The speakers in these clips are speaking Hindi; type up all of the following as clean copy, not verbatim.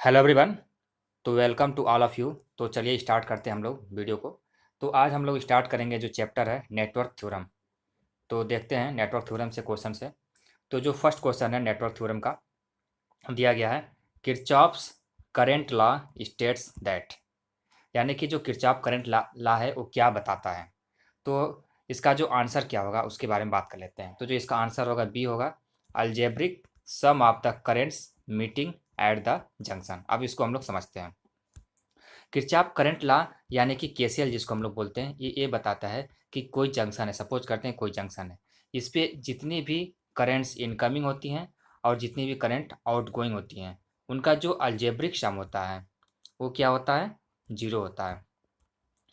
Hello everyone. तो welcome to all of you. तो चलिए स्टार्ट करते हैं हम लोग वीडियो को। तो आज हम लोग स्टार्ट करेंगे जो चैप्टर है नेटवर्क थ्योरम। तो देखते हैं नेटवर्क थ्योरम से क्वेश्चन से। तो जो फर्स्ट क्वेश्चन है नेटवर्क थ्योरम का दिया गया है, Kirchhoff's current law states that, यानी कि जो किरचॉफ करंट लॉ है वो क्या बताता है। तो इसका जो आंसर क्या होगा उसके बारे में बात कर लेते हैं। तो जो इसका आंसर होगा बी होगा, algebraic sum of the currents meeting at the junction. अब इसको हम लोग समझते हैं। किरचॉफ करंट लॉ यानी कि केसीएल जिसको हम लोग बोलते हैं, ये बताता है कि कोई जंक्शन है, सपोज करते हैं कोई जंक्शन है, इस पे जितनी भी करेंट्स इनकमिंग होती हैं और जितनी भी करंट आउटगोइंग होती हैं, उनका जो अलजेब्रिक सम होता है वो क्या होता है, जीरो होता है।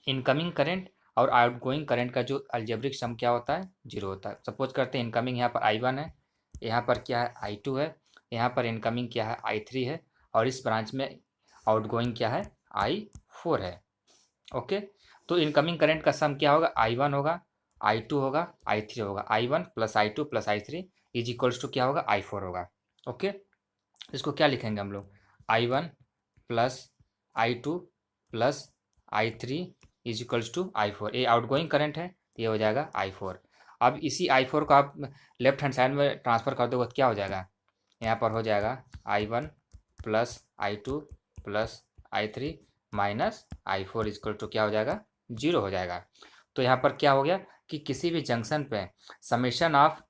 इनकमिंग करंट और आउटगोइंग करंट का जो अलजेब्रिक सम क्या होता है, जीरो होता है। सपोज करते हैं इनकमिंग यहाँ पर I1 है, यहाँ पर क्या है I2 है, यहाँ पर इनकमिंग क्या है I3 है, और इस ब्रांच में आउटगोइंग क्या है I4 है। ओके, तो इनकमिंग करंट का सम क्या होगा, I1 होगा, I2 होगा, I3 होगा। I1 plus I2 plus I3 is equals to क्या होगा, I4 होगा। ओके, इसको क्या लिखेंगे हम लोग, I1 plus I2 plus I3 is equals to I4। ये आउटगोइंग करंट है, ये हो जाएगा I4। अब इसी I4 को आप लेफ्ट हैंड साइड में ट्रांसफ़र कर दोगे तो क्या हो जाएगा, यहाँ पर हो जाएगा I1 plus I2 plus I3 minus I4 equal to क्या हो जाएगा, जीरो हो जाएगा। तो यहाँ पर क्या हो गया कि किसी भी जंक्शन पे summation of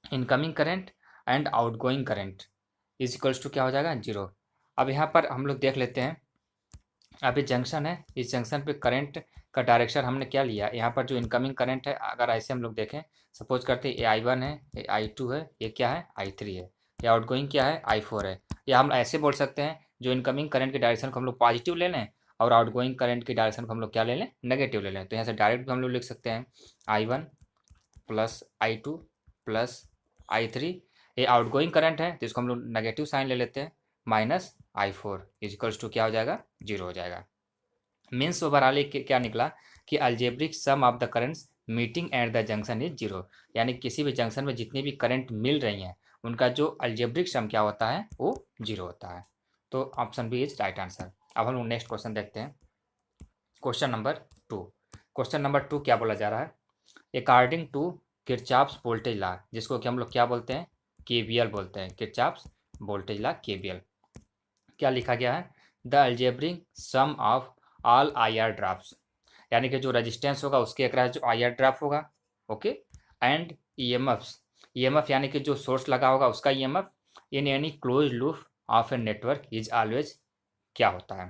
incoming current and outgoing current is equals to क्या हो जाएगा, जीरो। अब यहाँ पर हम लोग देख लेते हैं, अभी जंक्शन है, इस जंक्शन पे करंट का डायरेक्शन हमने क्या लिया, यहाँ पर जो इनकमिंग करंट है अगर ऐसे हम लोग देखें, सपोज करते हैं ये I1 है, ये I2 है, ये क्या है I3 है, ये आउटगोइंग क्या है I4 है। या हम ऐसे बोल सकते हैं जो इनकमिंग करंट की डायरेक्शन को हम लोग पॉजिटिव ले लें और आउटगोइंग करंट की डायरेक्शन को हम लोग क्या ले लें, नेगेटिव ले लें। तो यहाँ से डायरेक्ट भी हम लोग लिख सकते हैं I1 plus I2 plus I3, ये आउटगोइंग करंट है तो इसको हम लोग नेगेटिव साइन ले लेते हैं, माइनस I4 इजिकल्स टू क्या हो जाएगा, जीरो हो जाएगा। मीन्स ओवरऑल क्या निकला कि algebraic sum of the currents meeting at the junction is zero, यानी किसी भी जंक्शन में जितनी भी करंट मिल रही हैं उनका जो अलजेब्रिक सम क्या होता है वो जीरो होता है। तो option B is right answer. अब हम लोग नेक्स्ट क्वेश्चन देखते हैं, question number two. Question number two क्या बोला जा रहा है, according to Kirchhoff's voltage law, जिसको कि हम लोग क्या बोलते हैं, केवीएल बोलते हैं, किरचॉफ्स वोल्टेज लॉ केवीएल। क्या लिखा गया है, the algebraic sum of all I R drop, यानी कि जो रेजिस्टेंस होगा उसके अक्रॉस जो आई आर ड्राफ्ट होगा, ओके, एंड ईएमएफ यानी कि जो सोर्स लगा होगा उसका EMF in any close loop of a network is always क्या होता है।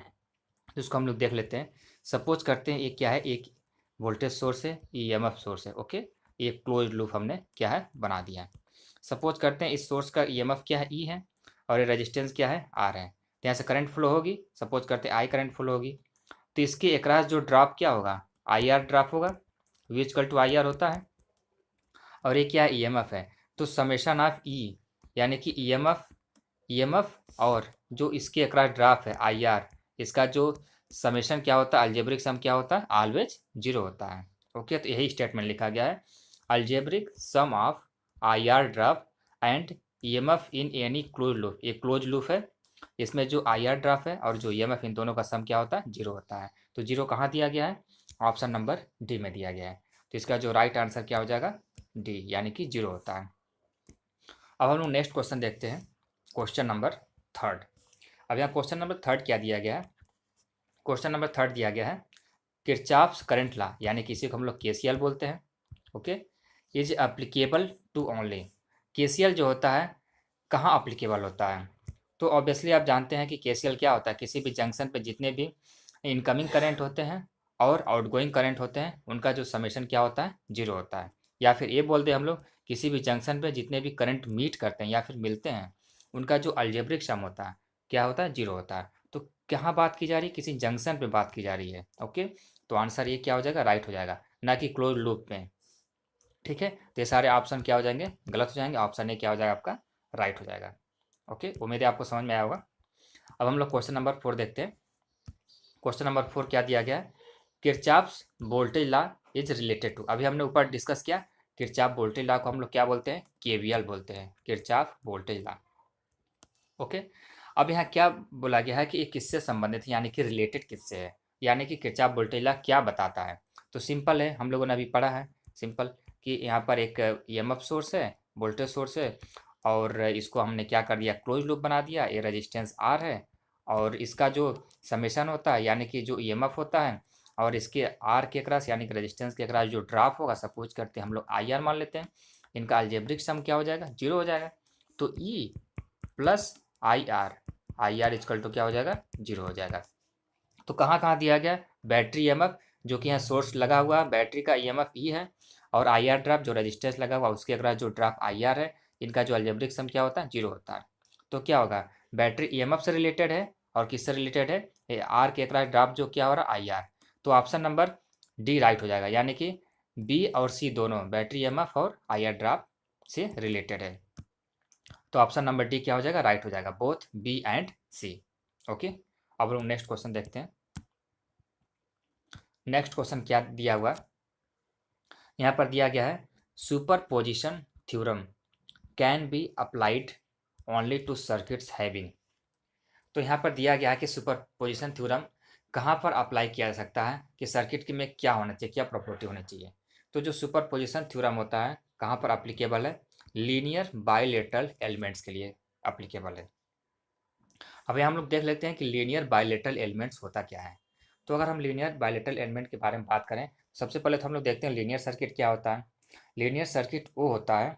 तो इसको हम लोग देख लेते हैं। सपोज करते हैं ये क्या है, एक वोल्टेज सोर्स है, ईएमएफ सोर्स है, ओके, ये क्लोज लूप हमने क्या है बना दिया है। सपोज करते हैं इस सोर्स का ईएमएफ क्या है, ई है, और ये रेजिस्टेंस क्या है, आर है। तो यहाँ से करंट फ्लो होगी, सपोज करते हैं आई करंट फ्लो होगी, तो इसके अक्रॉस जो ड्रॉप क्या होगा, आई आर ड्रॉप होगा, V equal to I R होता है, और ये क्या है, ईएमएफ है। तो समेशन ऑफ ई यानी कि ईएमएफ और जो इसके अक्रॉस ड्रॉप है आई आर, इसका जो समेशन क्या होता है, अलजेब्रिक सम क्या होता है, ऑलवेज जीरो होता है। ओके, तो यही स्टेटमेंट लिखा गया है, algebraic sum of I R drop and EMF in any close loop, ये क्लोज लूप है, इसमें जो आई आर ड्रॉप है और जो ईएमएफ इन दोनों का सम क्या होता है, जीरो होता है। तो जीरो कहाँ दिया गया है, ऑप्शन नंबर डी में दिया गया है। तो इसका जो राइट आंसर क्या हो जाएगा, डी, यानी कि जीरो होता है। अब हम लोग नेक्स्ट क्वेश्चन देखते हैं, क्वेश्चन नंबर थर्ड। अब यहाँ क्वेश्चन नंबर थर्ड क्या दिया गया है, क्वेश्चन नंबर थर्ड दिया गया है, किरचॉफ्स करंट लॉ, यानी कि इसी को हम लोग केसीएल बोलते हैं, okay, is applicable to only. KCL जो होता है कहाँ अप्लीकेबल होता है, तो ऑब्वियसली आप जानते हैं कि केसीएल क्या होता है, किसी भी जंक्शन पे जितने भी इनकमिंग करंट होते हैं और आउटगोइंग करंट होते हैं उनका जो समेशन क्या होता है, जीरो होता है। या फिर ये बोल दें हम लोग, किसी भी जंक्शन पे जितने भी करंट मीट करते हैं या फिर मिलते हैं उनका जो अलजेब्रिक सम होता है क्या होता है, जीरो होता है। तो कहाँ बात की जा रही है, किसी जंक्शन पे बात की जा रही है, ओके। तो आंसर ये क्या हो जाएगा, राइट हो जाएगा, ना कि क्लोज लूप में। ठीक है, तो ये सारे ऑप्शन क्या हो जाएंगे, गलत हो जाएंगे, ऑप्शन ए क्या हो जाएगा आपका, राइट हो जाएगा। ओके, उम्मीद है आपको समझ में आया होगा। अब हम लोग क्वेश्चन नंबर फोर देखते हैं। क्वेश्चन नंबर फोर क्या दिया गया है, Kirchhoff's voltage law is related to, अभी हमने ऊपर डिस्कस किया, किरचॉफ वोल्टेज लॉ को हम लोग क्या बोलते हैं, केवीएल बोलते हैं, किरचॉफ वोल्टेज लॉ, ओके। अब यहाँ क्या बोला गया है कि ये किससे संबंधित है, यानी कि रिलेटेड किससे है, यानी कि किरचॉफ वोल्टेज लॉ क्या बताता है। तो सिंपल है, हम लोगों ने अभी पढ़ा है सिंपल कि यहाँ पर एक ईएमएफ सोर्स है, वोल्टेज सोर्स है, और इसको हमने क्या कर दिया, क्लोज लूप बना दिया। ये रेजिस्टेंस आर है और इसका जो समेशन होता है यानी कि जो ईएमएफ होता है और इसके आर के अक्रॉस यानी कि रेजिस्टेंस के अक्रॉस जो ड्रॉप होगा, सपोज करते हैं हम लोग आई आर मान लेते हैं, इनका अलजेब्रिक सम क्या हो जाएगा, जीरो हो जाएगा। तो E plus I R equal to क्या हो जाएगा, जीरो हो जाएगा। तो कहाँ कहाँ दिया गया, बैटरी ईएमएफ जो कि यहाँ सोर्स लगा हुआ है, बैटरी का ईएमएफ ई है, और आई आर ड्रॉप जो रजिस्टेंस लगा हुआ उसके अक्रॉस जो ड्रॉप आई आर है, इनका जो अलजेब्रिक सम क्या होता है, जीरो होता है। तो क्या होगा, बैटरी ईएमएफ से रिलेटेड है और किससे रिलेटेड है, ये आर के अक्रॉस ड्रॉप जो क्या हो रहा है, आई आर। तो ऑप्शन नंबर डी राइट हो जाएगा, यानी कि बी और सी दोनों बैटरी ईएमएफ और आई आर ड्रॉप से रिलेटेड है। तो ऑप्शन नंबर डी क्या हो जाएगा, राइट हो जाएगा, both B and C. Okay, अब लोग नेक्स्ट क्वेश्चन देखते हैं। नेक्स्ट क्वेश्चन क्या दिया हुआ, यहाँ पर दिया गया है superposition theorem can be applied only to circuits having. तो यहाँ पर दिया गया है कि सुपरपोजिशन थ्योरम कहाँ पर अप्लाई किया जा सकता है, कि सर्किट में क्या होना चाहिए, क्या प्रॉपर्टी होनी चाहिए। तो जो सुपरपोजिशन थ्योरम होता है कहाँ पर अप्लीकेबल है, लीनियर बाइलेटरल एलिमेंट्स के लिए अप्लीकेबल है। अब यहाँ हम लोग देख लेते हैं कि लीनियर बाइलेटरल एलिमेंट्स होता क्या है। तो अगर हम लीनियर बाइलेटरल एलिमेंट के बारे में बात करें, सबसे पहले तो हम लोग देखते हैं लीनियर सर्किट क्या होता है। लीनियर सर्किट वो होता है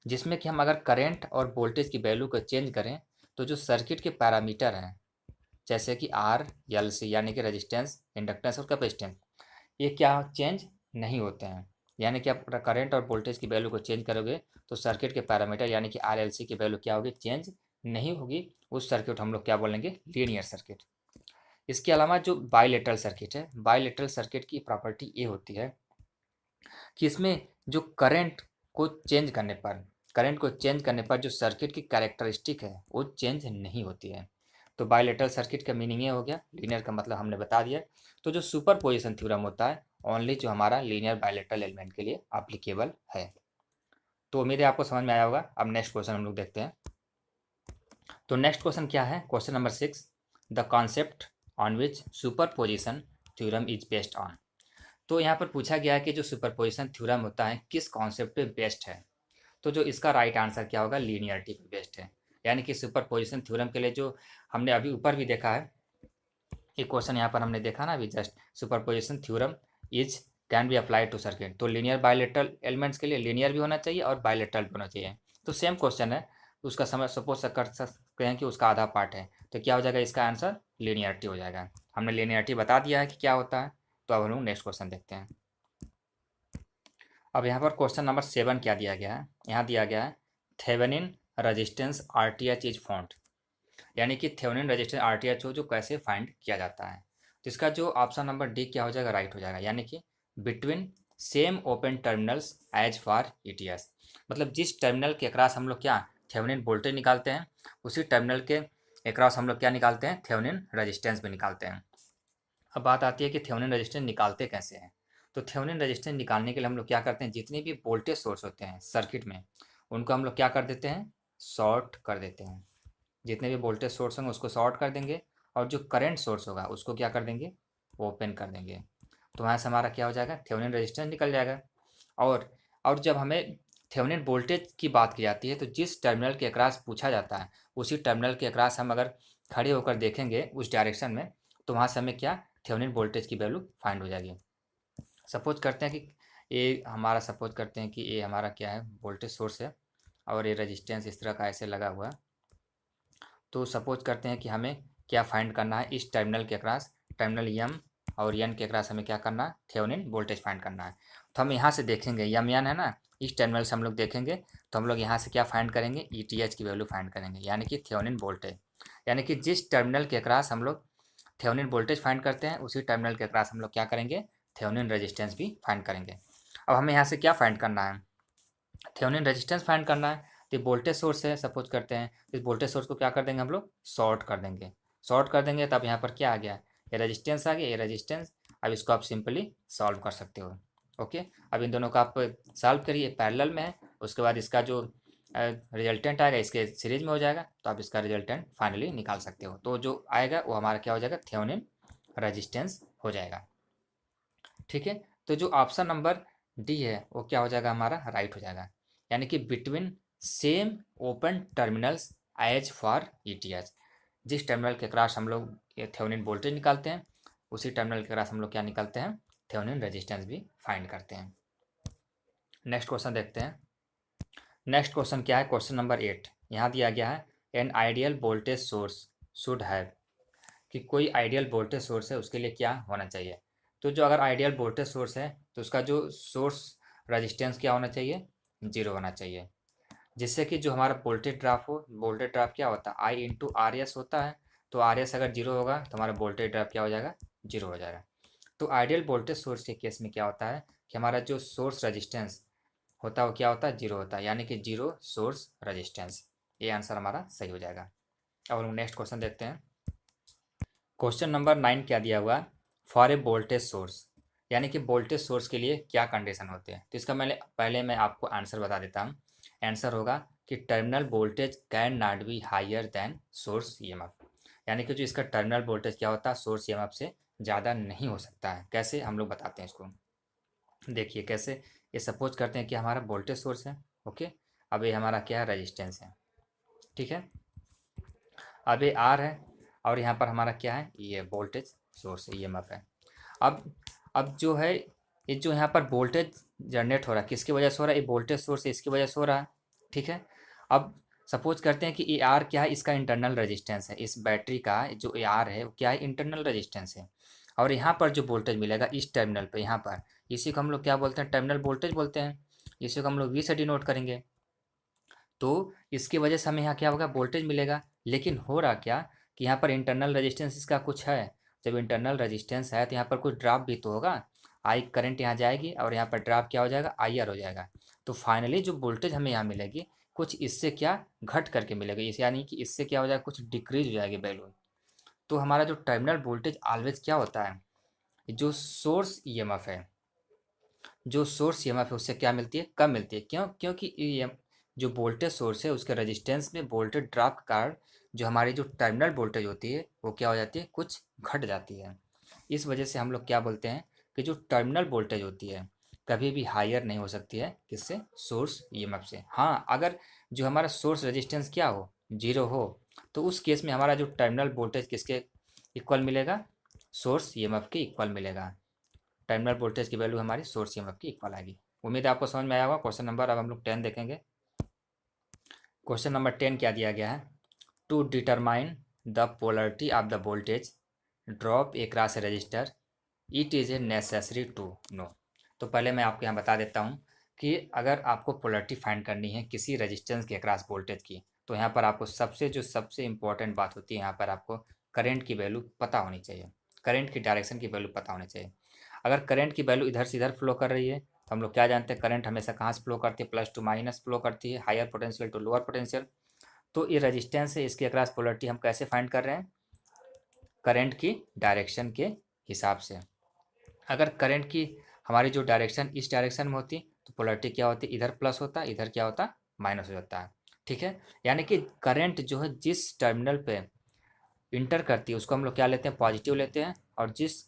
जिसमें कि हम अगर करंट और वोल्टेज की वैल्यू को चेंज करें तो जो सर्किट के पैरामीटर हैं, जैसे कि आर एल सी यानी कि रेजिस्टेंस, इंडक्टेंस और कैपेसिटेंस, ये क्या चेंज नहीं होते हैं। यानी कि आप करंट और वोल्टेज की वैल्यू को चेंज करोगे तो सर्किट के पैरामीटर यानी कि आर एल सी की वैल्यू क्या होगी, चेंज नहीं होगी। उस सर्किट हम लोग क्या बोलेंगे, लीनियर सर्किट। इसके अलावा जो बाइलेटरल सर्किट है, बाइलेटरल सर्किट की प्रॉपर्टी ये होती है कि इसमें जो करंट को चेंज करने पर जो सर्किट की कैरेक्टरिस्टिक है वो चेंज नहीं होती है। तो बाइलेटरल सर्किट का मीनिंग ये हो गया, लीनियर का मतलब हमने बता दिया। तो जो सुपरपोजिशन थ्योरम होता है ओनली जो हमारा लीनियर बाइलेटरल एलिमेंट के लिए एप्लीकेबल है। तो उम्मीद है आपको समझ में आया होगा। अब नेक्स्ट क्वेश्चन हम लोग देखते हैं। तो नेक्स्ट क्वेश्चन क्या है, question number 6, the concept on which superposition theorem is based on. तो यहाँ पर पूछा गया है कि जो सुपरपोजिशन थ्योरम होता है किस कॉन्सेप्ट पे बेस्ड है। तो जो इसका राइट आंसर क्या होगा, लीनियरिटी पे बेस्ड है। यानी कि सुपरपोजिशन थ्योरम के लिए जो हमने अभी ऊपर भी देखा है, एक क्वेश्चन यहाँ पर हमने देखा ना अभी just, superposition theorem is can be applied to circuit. तो लीनियर बाइलेटरल एलिमेंट्स के लिए लीनियर भी होना चाहिए और बाइलेटरल भी होना चाहिए। तो सेम क्वेश्चन है, उसका समझ सपोज कर सकते हैं कि उसका आधा पार्ट है। तो क्या हो जाएगा, इसका आंसर लीनियरिटी हो जाएगा। हमने लीनियरिटी बता दिया है कि क्या होता है। तो अब हम लोग नेक्स्ट क्वेश्चन देखते हैं। अब यहाँ पर क्वेश्चन नंबर 7 क्या दिया गया है, यहाँ दिया गया है Thevenin resistance R T H is found. यानी कि Thevenin resistance R T H हो जो कैसे फाइंड किया जाता है। तो इसका जो ऑप्शन नंबर डी क्या हो जाएगा, राइट हो जाएगा। यानी कि between same open terminals as for E T S. मतलब जिस टर्मिनल के अक्रॉस हम लोग क्या थेवेनिन वोल्टेज निकालते हैं, उसी टर्मिनल के अक्रॉस हम लोग क्या निकालते हैं, थेवेनिन रेजिस्टेंस भी निकालते हैं। अब बात आती है कि थेवेनिन रेजिस्टेंस निकालते कैसे हैं। तो थेवेनिन रेजिस्टेंस निकालने के लिए हम लोग क्या करते हैं, जितने भी वोल्टेज सोर्स होते हैं सर्किट में उनको हम लोग क्या कर देते हैं, शॉर्ट कर देते हैं। जितने भी वोल्टेज सोर्स होंगे उसको शॉर्ट कर देंगे और जो करंट सोर्स होगा उसको क्या कर देंगे, ओपन कर देंगे। तो वहाँ से हमारा क्या हो जाएगा, थेवेनिन रेजिस्टेंस निकल जाएगा। और और जब हमें थेवेनिन वोल्टेज की बात की जाती है तो जिस टर्मिनल के अक्रॉस पूछा जाता है उसी टर्मिनल के अक्रॉस हम अगर खड़े होकर देखेंगे उस डायरेक्शन में, तो वहाँ से हमें क्या थेवेनिन वोल्टेज की वैल्यू फाइंड हो जाएगी। सपोज करते हैं कि ये हमारा क्या है, वोल्टेज सोर्स है और ये रेजिस्टेंस इस तरह का ऐसे लगा हुआ है। तो सपोज करते हैं कि हमें क्या फाइंड करना है, इस टर्मिनल के अक्रॉस, टर्मिनल यम और एन के अक्रॉस हमें क्या करना है, थेवेनिन वोल्टेज फाइंड करना है। तो हम यहाँ से देखेंगे यम एन है ना, इस टर्मिनल से हम लोग देखेंगे तो हम लोग यहाँ से क्या फाइंड करेंगे, ई टी एच की वैल्यू फाइंड करेंगे, यानी कि थेवेनिन वोल्टेज। यानी कि जिस टर्मिनल के अक्रॉस हम लोग थेवेनिन वोल्टेज फाइंड करते हैं उसी टर्मिनल के अक्रॉस हम लोग क्या करेंगे, थेवेनिन रेजिस्टेंस भी फाइंड करेंगे। अब हमें यहाँ से क्या फाइंड करना है, थेवेनिन रेजिस्टेंस फाइंड करना है। तो वोल्टेज सोर्स है, सपोज करते हैं इस वोल्टेज सोर्स को क्या कर देंगे हम लोग, शॉर्ट कर देंगे। शॉर्ट कर देंगे तब यहाँ पर क्या आ गया, ये रेजिस्टेंस आ गया, ये रेजिस्टेंस। अब इसको आप सिंपली सॉल्व कर सकते हो। ओके, अब इन दोनों का आप सॉल्व करिए, पैरेलल में है। उसके बाद इसका जो रिजल्टेंट आएगा इसके सीरीज में हो जाएगा, तो आप इसका रिजल्टेंट फाइनली निकाल सकते हो। तो जो आएगा वो हमारा क्या हो जाएगा, थेवेनिन रेजिस्टेंस हो जाएगा। ठीक है, तो जो ऑप्शन नंबर डी है वो क्या हो जाएगा, हमारा राइट हो जाएगा। यानी कि between same open terminals as for ETH, जिस टर्मिनल के क्रॉस हम लोग थेवेनिन वोल्टेज निकालते हैं, उसी टर्मिनल के क्रॉस हम लोग क्या निकालते हैं, थेवेनिन रेजिस्टेंस भी फाइंड करते हैं। नेक्स्ट क्वेश्चन देखते हैं। नेक्स्ट क्वेश्चन क्या है, क्वेश्चन नंबर 8 यहाँ दिया गया है, an ideal voltage source should have, कि कोई आइडियल वोल्टेज सोर्स है उसके लिए क्या होना चाहिए। तो जो अगर आइडियल वोल्टेज सोर्स है तो उसका जो सोर्स रेजिस्टेंस क्या होना चाहिए, जीरो होना चाहिए, जिससे कि जो हमारा वोल्टेज ड्रॉप हो, वोल्टेज ड्रॉप क्या होता है, आई इंटू आर एस होता है। तो आर एस अगर जीरो होगा तो हमारा वोल्टेज ड्रॉप क्या हो जाएगा, जीरो हो जाएगा। तो आइडियल वोल्टेज सोर्स के केस में क्या होता है कि हमारा जो सोर्स रेजिस्टेंस होता है वो क्या होता है, जीरो होता है, यानी कि जीरो सोर्स रेजिस्टेंस। ये आंसर हमारा सही हो जाएगा। अब हम नेक्स्ट क्वेश्चन देखते हैं। क्वेश्चन नंबर 9 क्या दिया हुआ है, फॉर ए वोल्टेज सोर्स, यानी कि वोल्टेज सोर्स के लिए क्या कंडीशन होते हैं। तो इसका पहले मैं आपको आंसर बता देता हूँ। आंसर होगा कि terminal voltage can not be higher than source EMF, यानी कि जो इसका टर्मिनल वोल्टेज क्या होता है, सोर्स ईएमएफ से ज़्यादा नहीं हो सकता है। कैसे, हम लोग बताते हैं इसको। देखिए कैसे, ये सपोज करते हैं कि हमारा वोल्टेज सोर्स है, ओके। अब ये हमारा क्या है, रेजिस्टेंस है, ठीक है। अब ये आर है और यहाँ पर हमारा क्या है, ये वोल्टेज सोर्स ईएमएफ है। अब अब जो है, ये जो यहाँ पर वोल्टेज जनरेट हो रहा है किसकी वजह से हो रहा है, ये वोल्टेज सोर्स है इसकी वजह से हो रहा है, ठीक है। अब सपोज करते हैं कि ए आर क्या है, इसका इंटरनल रेजिस्टेंस है, इस बैटरी का जो ए आर है वो क्या है, इंटरनल रेजिस्टेंस है। और यहाँ पर जो वोल्टेज मिलेगा इस टर्मिनल पर, यहाँ पर इसी को हम लोग क्या बोलते हैं, टर्मिनल वोल्टेज बोलते हैं। इसी को हम लोग वी से डिनोट करेंगे। तो इसकी वजह से हमें यहाँ क्या होगा, वोल्टेज मिलेगा। लेकिन हो रहा क्या कि यहाँ पर इंटरनल रेजिस्टेंस इसका कुछ है। जब इंटरनल रेजिस्टेंस है तो यहाँ पर कुछ ड्रॉप भी तो होगा, आई करंट यहाँ जाएगी और यहाँ पर ड्रॉप क्या हो जाएगा, आई आर हो जाएगा। तो फाइनली जो वोल्टेज हमें यहाँ मिलेगी कुछ इससे क्या घट करके मिलेगी, इस यानी कि इससे क्या हो जाएगा, कुछ डिक्रीज हो जाएगी वैल्यू। तो हमारा जो टर्मिनल वोल्टेज ऑलवेज क्या होता है, जो सोर्स ईएमएफ है, जो सोर्स ईएमएफ है उससे क्या मिलती है, कम मिलती है। क्यों, क्योंकि जो वोल्टेज सोर्स है उसके रेजिस्टेंस में वोल्टेज ड्रॉप के कारण जो हमारी जो टर्मिनल वोल्टेज होती है वो क्या हो जाती है, कुछ घट जाती है। इस वजह से हम लोग क्या बोलते हैं कि जो टर्मिनल वोल्टेज होती है कभी भी हायर नहीं हो सकती है, किससे, सोर्स ईएमएफ से। हाँ, अगर जो हमारा सोर्स रेजिस्टेंस क्या हो, जीरो हो, तो उस केस में हमारा जो टर्मिनल वोल्टेज किसके इक्वल मिलेगा, सोर्स ईएमएफ के इक्वल मिलेगा। टर्मिनल वोल्टेज की वैल्यू हमारी सोर्स ईएमएफ की इक्वल आएगी। उम्मीद है आपको समझ में आया होगा। क्वेश्चन नंबर अब हम लोग 10 देखेंगे। क्वेश्चन नंबर 10 क्या दिया गया है, to determine the polarity of the voltage drop across a resistor it is a necessary to know. तो पहले मैं आपको यहाँ बता देता हूँ कि अगर आपको पोलरिटी फाइंड करनी है किसी रेजिस्टेंस के अक्रॉस वोल्टेज की, तो यहाँ पर आपको सबसे इम्पोर्टेंट बात होती है, यहाँ पर आपको करंट की वैल्यू पता होनी चाहिए, करंट की डायरेक्शन की वैल्यू पता होनी चाहिए। अगर करंट की वैल्यू इधर से इधर फ्लो कर रही है तो हम लोग क्या जानते हैं, करंट हमेशा कहाँ से फ्लो करती है, प्लस टू माइनस फ्लो करती है, higher potential to lower potential. तो ये रेजिस्टेंस है, इसके अक्रॉस पोलरिटी हम कैसे फाइंड कर रहे हैं, करंट की डायरेक्शन के हिसाब से। अगर करंट की हमारी जो डायरेक्शन इस डायरेक्शन में होती तो पोलरिटी क्या होती, इधर प्लस होता, इधर क्या होता, माइनस हो जाता है, ठीक है। यानी कि करंट जो है जिस टर्मिनल पे इंटर करती है उसको हम लोग क्या लेते हैं, पॉजिटिव लेते हैं, और जिस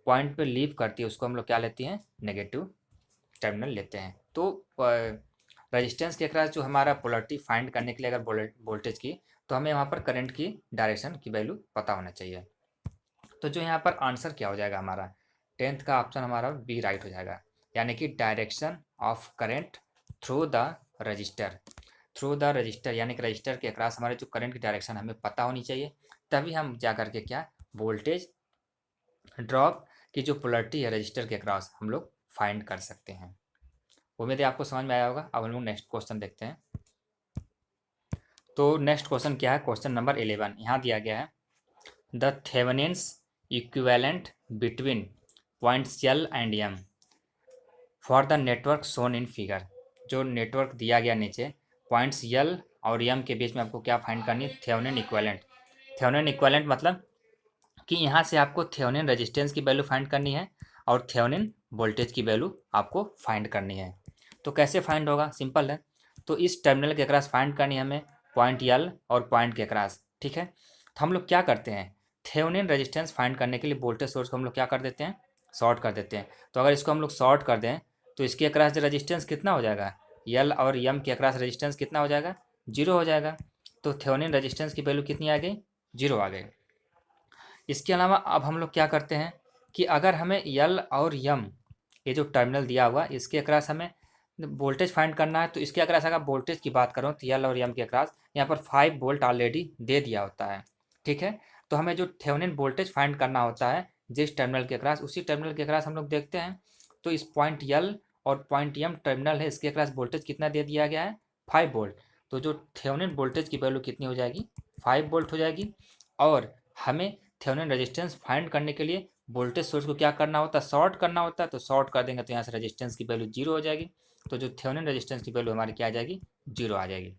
पॉइंट पे लीव करती है उसको हम लोग क्या लेते हैं, नेगेटिव टर्मिनल लेते हैं। तो रेजिस्टेंस के अक्रॉस जो हमारा पोलरिटी फाइंड करने के लिए अगर वोल्टेज की, तो हमें वहाँ पर करंट की डायरेक्शन की वैल्यू पता होना चाहिए। तो जो यहाँ पर आंसर क्या हो जाएगा हमारा, 10th का ऑप्शन हमारा बी राइट हो जाएगा, यानी कि direction of current through the register, through the register, यानी कि रजिस्टर के अक्रॉस हमारे जो करंट की डायरेक्शन हमें पता होनी चाहिए, तभी हम जा करके क्या, वोल्टेज ड्रॉप की जो पोलरिटी है रजिस्टर के अक्रॉस हम लोग फाइंड कर सकते हैं। उम्मीद है आपको समझ में आया होगा। अब हम लोग नेक्स्ट क्वेश्चन देखते हैं। तो नेक्स्ट क्वेश्चन क्या है, क्वेश्चन नंबर 11 यहाँ दिया गया है, the Thevenin's equivalent between points L and M for the network shown in figure. जो नेटवर्क दिया गया नीचे, पॉइंट्स एल और एम के बीच में आपको क्या फाइंड करनी है, थेवेनिन इक्विवेलेंट। थेवेनिन इक्विवेलेंट मतलब कि यहाँ से आपको थेवेनिन रेजिस्टेंस की वैल्यू फाइंड करनी है और थेवेनिन वोल्टेज की वैल्यू आपको फाइंड करनी है। तो कैसे फाइंड होगा, सिंपल है। तो इस टर्मिनल के अक्रॉस फाइंड करनी है हमें पॉइंट यल और पॉइंट के अक्रॉस, ठीक है। तो हम लोग क्या करते हैं, थेवेनिन रेजिस्टेंस फाइंड करने के लिए वोल्टेज सोर्स को हम लोग क्या कर देते हैं, शॉर्ट कर देते हैं। तो अगर इसको हम लोग शॉर्ट कर दें तो इसके अक्रॉस रेजिस्टेंस कितना हो जाएगा, यल और यम के अक्रॉस रेजिस्टेंस कितना हो जाएगा, जीरो हो जाएगा। तो थेवेनिन रेजिस्टेंस की वैल्यू कितनी आ गई, जीरो आ गई। इसके अलावा अब हम लोग क्या करते हैं कि अगर हमें यल और यम ये जो टर्मिनल दिया हुआ इसके अक्रॉस हमें वोल्टेज फाइंड करना है, तो इसके अक्रॉस अगर वोल्टेज की बात करूँ तो यल और यम के अक्रॉस यहाँ पर 5 वोल्ट ऑलरेडी दे दिया होता है, ठीक है। तो हमें जो थेवेनिन वोल्टेज फाइंड करना होता है जिस टर्मिनल के अक्रॉस, उसी टर्मिनल के अक्रॉस हम लोग देखते हैं। तो इस पॉइंट यल और पॉइंट यम टर्मिनल है, इसके अक्रॉस वोल्टेज कितना दे दिया गया है, 5 वोल्ट। तो जो थेवेनिन वोल्टेज की वैल्यू कितनी हो जाएगी, 5 वोल्ट हो जाएगी। और हमें थेवेनिन रेजिस्टेंस फाइंड करने के लिए वोल्टेज सोर्स को क्या करना होता है, शॉर्ट करना होता है। तो शॉर्ट कर देंगे तो यहाँ से रेजिस्टेंस की वैल्यू जीरो हो जाएगी। तो जो थेवेनिन रेजिस्टेंस की वैल्यू हमारी क्या आ जाएगी, जीरो आ जाएगी,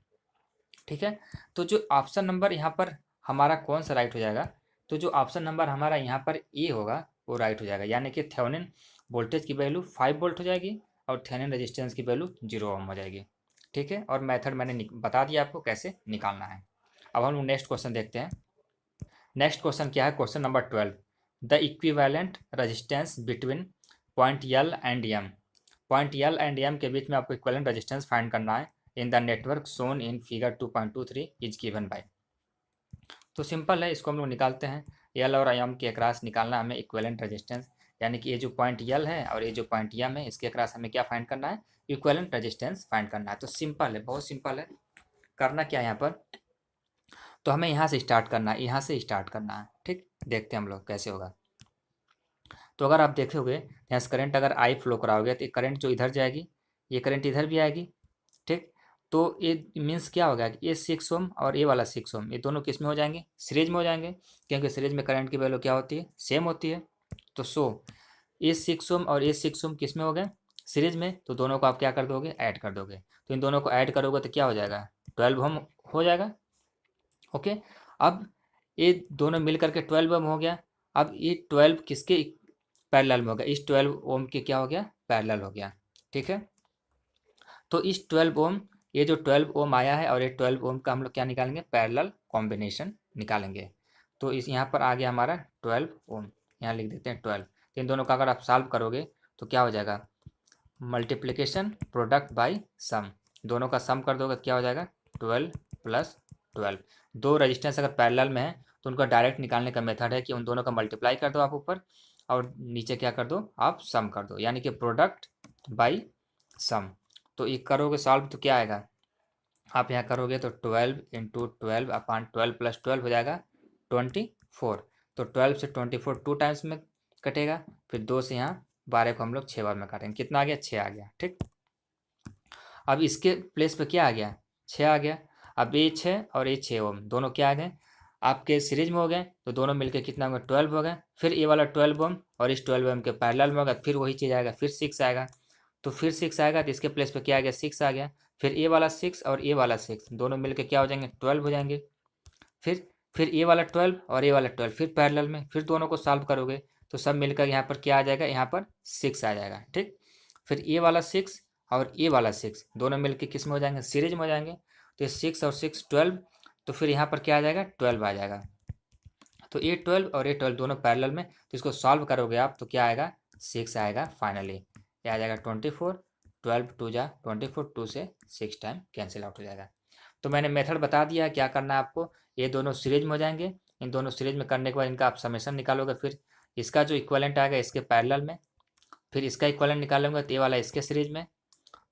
ठीक है। तो जो ऑप्शन नंबर यहाँ पर हमारा कौन सा राइट हो जाएगा, तो जो ऑप्शन नंबर हमारा यहाँ पर ए होगा वो राइट हो जाएगा, यानी कि थेवेनिन वोल्टेज की वैल्यू 5 वोल्ट हो जाएगी और थेवेनिन रेजिस्टेंस की वैल्यू 0 ओम हो जाएगी, ठीक है। और मेथड मैंने बता दिया आपको कैसे निकालना है। अब हम लोग नेक्स्ट क्वेश्चन देखते हैं। नेक्स्ट क्वेश्चन क्या है, question number 12, the equivalent resistance between point L and M. Point L and M के बीच में आपको इक्विवेलेंट रेजिस्टेंस फाइंड करना है in the network shown in figure 2.23 is given by. तो सिंपल है, इसको हम लोग निकालते हैं। यल और एम के अक्रॉस निकालना है हमें इक्विवेलेंट रेजिस्टेंस, यानी कि ये जो पॉइंट यल है और ये जो पॉइंट एम है इसके अक्रॉस हमें क्या फाइंड करना है, इक्विवेलेंट रेजिस्टेंस फाइंड करना है। तो सिंपल है, बहुत सिंपल है। करना क्या है यहाँ पर, तो हमें यहाँ से स्टार्ट करना है, यहाँ से स्टार्ट करना है, ठीक। देखते हैं हम लोग कैसे होगा। तो अगर आप देखोगे यहाँ से करंट अगर आई फ्लो कराओगे तो करंट जो इधर जाएगी ये करंट इधर भी आएगी, ठीक। तो ये मीन्स क्या होगा कि ये 6 ओम और ये वाला 6 ओम ये दोनों किस में हो जाएंगे, सीरीज में हो जाएंगे, क्योंकि सीरीज में करंट की वैल्यू क्या होती है, सेम होती है। तो ये 6 ओम और ये 6 ओम किस में हो गए, सीरीज में। तो दोनों को आप क्या कर दोगे, ऐड कर दोगे। तो इन दोनों को ऐड करोगे तो क्या हो जाएगा, 12 ओम हो जाएगा, ओके। अब ये दोनों मिल करके 12 ओम हो गया। अब ये 12 किसके पैरेलल में हो गया, इस 12 ओम के क्या हो गया, पैरेलल हो गया, ठीक है। तो इस 12 ओम, ये जो 12 ओम आया है और ये 12 ओम का हम लोग क्या निकालेंगे, पैरेलल कॉम्बिनेशन निकालेंगे। तो इस यहाँ पर आ गया हमारा 12 ओम, यहाँ लिख देते हैं 12। तो इन दोनों का अगर आप सॉल्व करोगे तो क्या हो जाएगा, मल्टीप्लिकेशन प्रोडक्ट बाई सम, दोनों का सम कर दोगे तो क्या हो जाएगा, 12 प्लस 12। दो रजिस्टेंस अगर पैरेलल में है तो उनका डायरेक्ट निकालने का मेथड है कि उन दोनों का मल्टीप्लाई कर दो आप ऊपर और नीचे क्या कर दो, आप सम कर दो, यानी कि प्रोडक्ट बाई सम। तो ये करोगे सॉल्व तो क्या आएगा, आप यहाँ करोगे तो 12 इंटू 12 अपॉन 12 प्लस 12 हो जाएगा 24। तो 12 से 24 टू टाइम्स में कटेगा, फिर 2 से यहाँ 12 को हम लोग 6 बार में काटेंगे, कितना आ गया, 6 आ गया, ठीक। अब इसके प्लेस पे क्या आ गया, 6 आ गया। अब ये 6 और ये 6 ओम दोनों क्या आ गए, आपके सीरीज में हो गए, तो दोनों मिलके कितना हो गया, 12 हो गए। फिर ये वाला 12 ओम और इस 12 ओम के पैरेलल में होगा, फिर वही चीज़ आएगा, फिर 6 आएगा। तो फिर 6 आएगा तो इसके प्लेस पे क्या आ गया, 6 आ गया। फिर ये वाला 6 और ये वाला 6 दोनों मिलके क्या हो जाएंगे, 12 हो जाएंगे। फिर ये वाला 12 और ये वाला 12 फिर पैरेलल में, फिर दोनों को सॉल्व करोगे तो सब मिलकर यहाँ पर क्या आ जाएगा, यहाँ पर 6 आ जाएगा, ठीक। फिर ये वाला 6 और ये वाला 6 दोनों मिलकर किस में हो जाएंगे, सीरीज में हो जाएंगे। तो ये 6 और 6 12, तो फिर यहाँ पर क्या आ जाएगा, 12 आ जाएगा। तो ये 12 और ये 12 दोनों पैरेलल में, तो इसको सॉल्व करोगे आप तो क्या आएगा, 6 आएगा फाइनली। ये आ जाएगा 24, 12 टू जा 24, 2 से 6 टाइम कैंसिल आउट हो जाएगा। तो मैंने मेथड बता दिया है क्या करना है आपको, ये दोनों सीरीज में हो जाएंगे। इन दोनों सीरीज में करने के बाद इनका आप समेशन निकालोगे, फिर इसका जो इक्वलेंट आएगा इसके पैरेलल में, फिर इसका इक्वलेंट निकालोगे तो ये वाला इसके सीरीज में,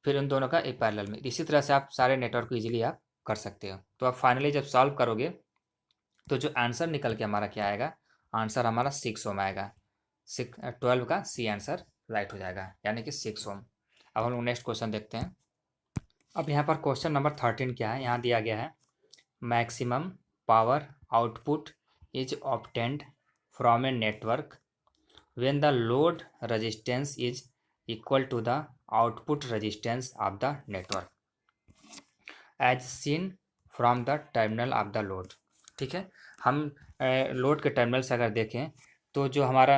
फिर उन दोनों का एक पैरेलल में। इसी तरह से आप सारे नेटवर्क को ईजिली आप कर सकते हो। तो आप फाइनली जब सॉल्व करोगे तो जो आंसर निकल के हमारा क्या आएगा, आंसर हमारा 6 ओम आएगा। 12 का सी आंसर राइट हो जाएगा, यानी कि 6 ओम। अब हम लोग नेक्स्ट क्वेश्चन देखते हैं। अब यहाँ पर क्वेश्चन नंबर 13 क्या है, यहाँ दिया गया है maximum power output is obtained from a network when the load resistance is equal to the output resistance of the network as seen from the terminal of the load, ठीक है। हम लोड के टर्मिनल से अगर देखें तो जो हमारा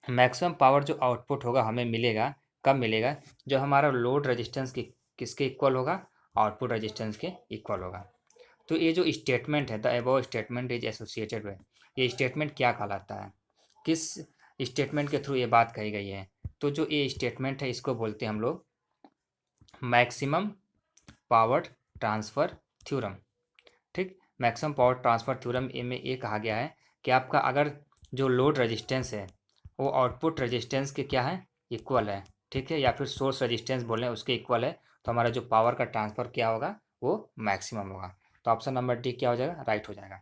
मैक्सिमम पावर जो आउटपुट होगा हमें मिलेगा, कब मिलेगा, जो हमारा लोड रेजिस्टेंस की किसके इक्वल होगा, आउटपुट रेजिस्टेंस के इक्वल होगा। तो ये जो स्टेटमेंट है, the above statement is associated with, ये स्टेटमेंट क्या कहलाता है, किस स्टेटमेंट के थ्रू ये बात कही गई है? तो जो ये स्टेटमेंट है इसको बोलते हैं हम लोग मैक्सिमम पावर ट्रांसफ़र थ्योरम। ठीक, मैक्सिमम पावर ट्रांसफ़र थ्योरम में ये कहा गया है कि आपका अगर जो लोड रेजिस्टेंस है वो आउटपुट रेजिस्टेंस के क्या है, इक्वल है, ठीक है, या फिर सोर्स रेजिस्टेंस बोलें उसके इक्वल है, तो हमारा जो पावर का ट्रांसफ़र क्या होगा वो मैक्सिमम होगा। तो ऑप्शन नंबर डी क्या हो जाएगा, राइट हो जाएगा।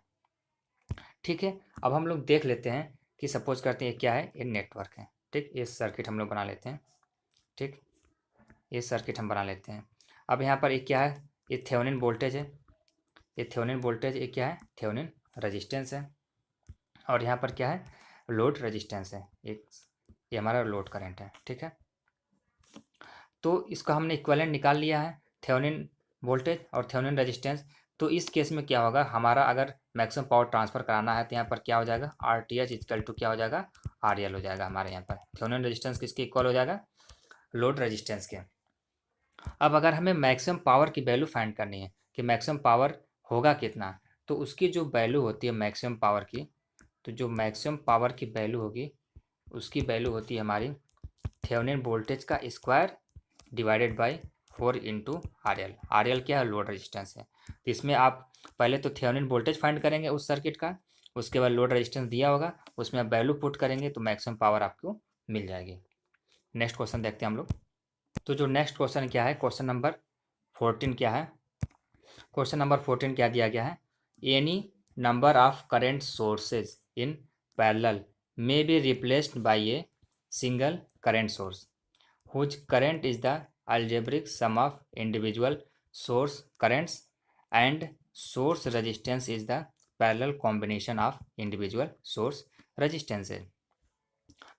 ठीक है, अब हम लोग देख लेते हैं कि सपोज करते हैं ये क्या है, ये नेटवर्क है। ठीक, ये सर्किट हम लोग बना लेते हैं। ठीक, ये सर्किट हम बना लेते हैं। अब यहाँ पर ये क्या है, ये थेवेनिन वोल्टेज है, ये थेवेनिन वोल्टेज, ये क्या है, थेवेनिन रेजिस्टेंस है, और यहाँ पर क्या है, लोड रेजिस्टेंस है, ये हमारा लोड करंट है। ठीक है, तो इसका हमने इक्विवेलेंट निकाल लिया है, थेवेनिन वोल्टेज और थेवेनिन रेजिस्टेंस। तो इस केस में क्या होगा, हमारा अगर मैक्सिमम पावर ट्रांसफ़र कराना है तो यहाँ पर क्या हो जाएगा, R T H equal to क्या हो जाएगा, आर एल हो जाएगा। हमारे यहाँ पर थेवेनिन रेजिस्टेंस किसके इक्वल हो जाएगा, लोड रेजिस्टेंस के। अब अगर हमें मैक्सिमम पावर की वैल्यू फाइंड करनी है कि मैक्सिमम पावर होगा कितना, तो उसकी जो वैल्यू होती है मैक्सिमम पावर की, तो जो मैक्सिमम पावर की वैल्यू होगी उसकी वैल्यू होती है हमारी थेवेनिन वोल्टेज का square divided by 4 into R L. R L क्या है, लोड रेजिस्टेंस है। तो इसमें आप पहले तो थेवेनिन वोल्टेज फाइंड करेंगे उस सर्किट का, उसके बाद लोड रेजिस्टेंस दिया होगा, उसमें आप वैल्यू पुट करेंगे तो मैक्सिमम पावर आपको मिल जाएगी। नेक्स्ट क्वेश्चन देखते हैं हम लोग। तो जो नेक्स्ट क्वेश्चन क्या है, क्वेश्चन नंबर 14 क्या है, क्वेश्चन नंबर 14 क्या दिया गया है, any number of current sources in parallel may be replaced by a single current source whose current is the algebraic sum of individual source currents and source resistance is the parallel combination of individual source resistances।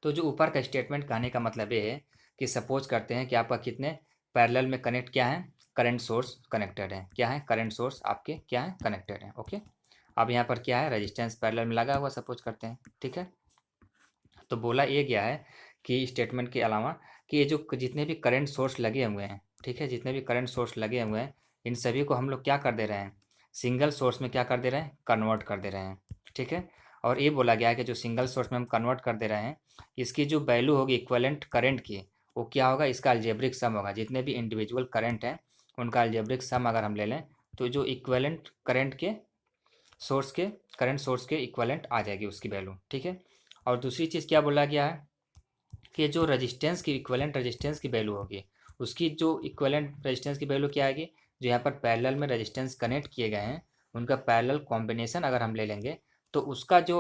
तो जो ऊपर का स्टेटमेंट कहने का मतलब ये है कि सपोज करते हैं कि आपका कितने पैरेलल में कनेक्ट क्या है, करंट सोर्स कनेक्टेड है, क्या है, करंट सोर्स आपके क्या है, कनेक्टेड है। ओके, अब यहाँ पर क्या है, रेजिस्टेंस पैरेलल में लगा हुआ सपोज करते हैं। ठीक है, तो बोला ये गया है कि स्टेटमेंट के अलावा कि ये जो जितने भी करंट सोर्स लगे हुए हैं, ठीक है, जितने भी करंट सोर्स लगे हुए हैं इन सभी को हम लोग क्या कर दे रहे हैं, सिंगल सोर्स में क्या कर दे रहे हैं, कन्वर्ट कर दे रहे हैं। ठीक है, और ये बोला गया है कि जो सिंगल सोर्स में हम कन्वर्ट कर दे रहे हैं इसकी जो वैल्यू होगी इक्विवेलेंट करंट की, वो क्या होगा, इसका अलजेब्रिक सम होगा। जितने भी इंडिविजुअल करंट हैं उनका अलजेब्रिक सम अगर हम ले लें तो जो इक्विवेलेंट करंट के सोर्स के, करंट सोर्स के इक्विवेलेंट आ जाएगी उसकी वैल्यू। ठीक है, और दूसरी चीज़ क्या बोला गया है कि जो रेजिस्टेंस की इक्विवेलेंट रेजिस्टेंस की वैल्यू होगी उसकी जो इक्विवेलेंट रेजिस्टेंस की वैल्यू क्या आएगी, जो यहाँ पर पैरेलल में रेजिस्टेंस कनेक्ट किए गए हैं उनका पैरेलल कॉम्बिनेशन अगर हम ले लेंगे तो उसका जो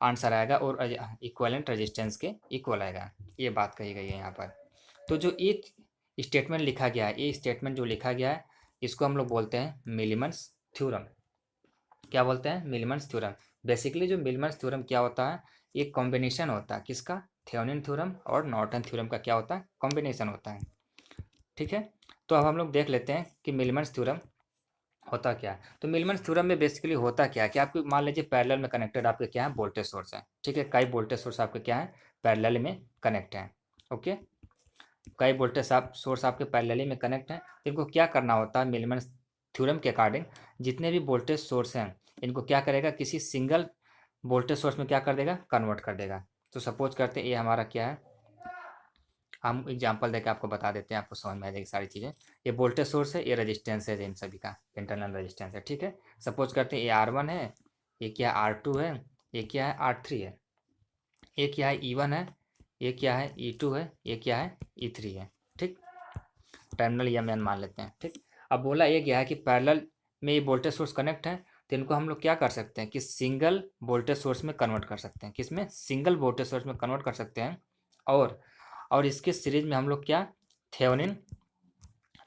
आंसर आएगा और इक्विवेलेंट रेजिस्टेंस के इक्वल आएगा। ये बात कही गई है यहाँ पर। तो जो ये स्टेटमेंट लिखा गया है, ये स्टेटमेंट जो लिखा गया है इसको हम लोग बोलते हैं मिलीमन्स थ्योरम। क्या बोलते हैं, मिलीमन्स थ्योरम। बेसिकली जो मिलीमन्स थ्योरम क्या होता है, एक कॉम्बिनेशन होता है किसका, थेवेनिन थ्योरम और नॉर्टन थ्योरम का क्या होता है, कॉम्बिनेशन होता है। ठीक है, तो अब हम लोग देख लेते हैं कि मिलीमन्स थ्योरम होता क्या है। तो मिलीमन्स थ्योरम में बेसिकली होता क्या है कि आपको मान लीजिए पैरेलल में कनेक्टेड आपके क्या है, वोल्टेज सोर्स है। ठीक है, कई वोल्टेज सोर्स आपके क्या है, पैरेलल में कनेक्ट है। ओके, कई वोल्टेज सोर्स आपके पैरेलली में कनेक्ट हैं, तो इनको क्या करना होता है, मिलीमन्स थ्योरम के अकॉर्डिंग जितने भी वोल्टेज सोर्स हैं इनको क्या करेगा, किसी सिंगल वोल्टेज सोर्स में क्या कर देगा, कन्वर्ट कर देगा। तो सपोज करते हैं ये हमारा क्या है, हम एग्जांपल देकर आपको बता देते हैं, आपको समझ में आ जाएगी सारी चीज़ें। ये वोल्टेज सोर्स है, ये रेजिस्टेंस है, इन सभी का इंटरनल रेजिस्टेंस है। ठीक है, सपोज करते हैं ये R1 है, ये क्या है R2 है, ये क्या है R3 है, ये क्या है E1 है, ये क्या है E2 है, ये क्या है E3 है। ठीक, टर्मिनल या मैन मान लेते हैं। ठीक, अब बोला ये गया है कि पैरेलल में ये वोल्टेज सोर्स कनेक्ट है तो इनको हम लोग क्या कर सकते हैं कि सिंगल वोल्टेज सोर्स में कन्वर्ट कर सकते हैं। किसमें, सिंगल वोल्टेज सोर्स में कन्वर्ट कर सकते हैं। और इसके सीरीज में हम लोग क्या, थेवेनिन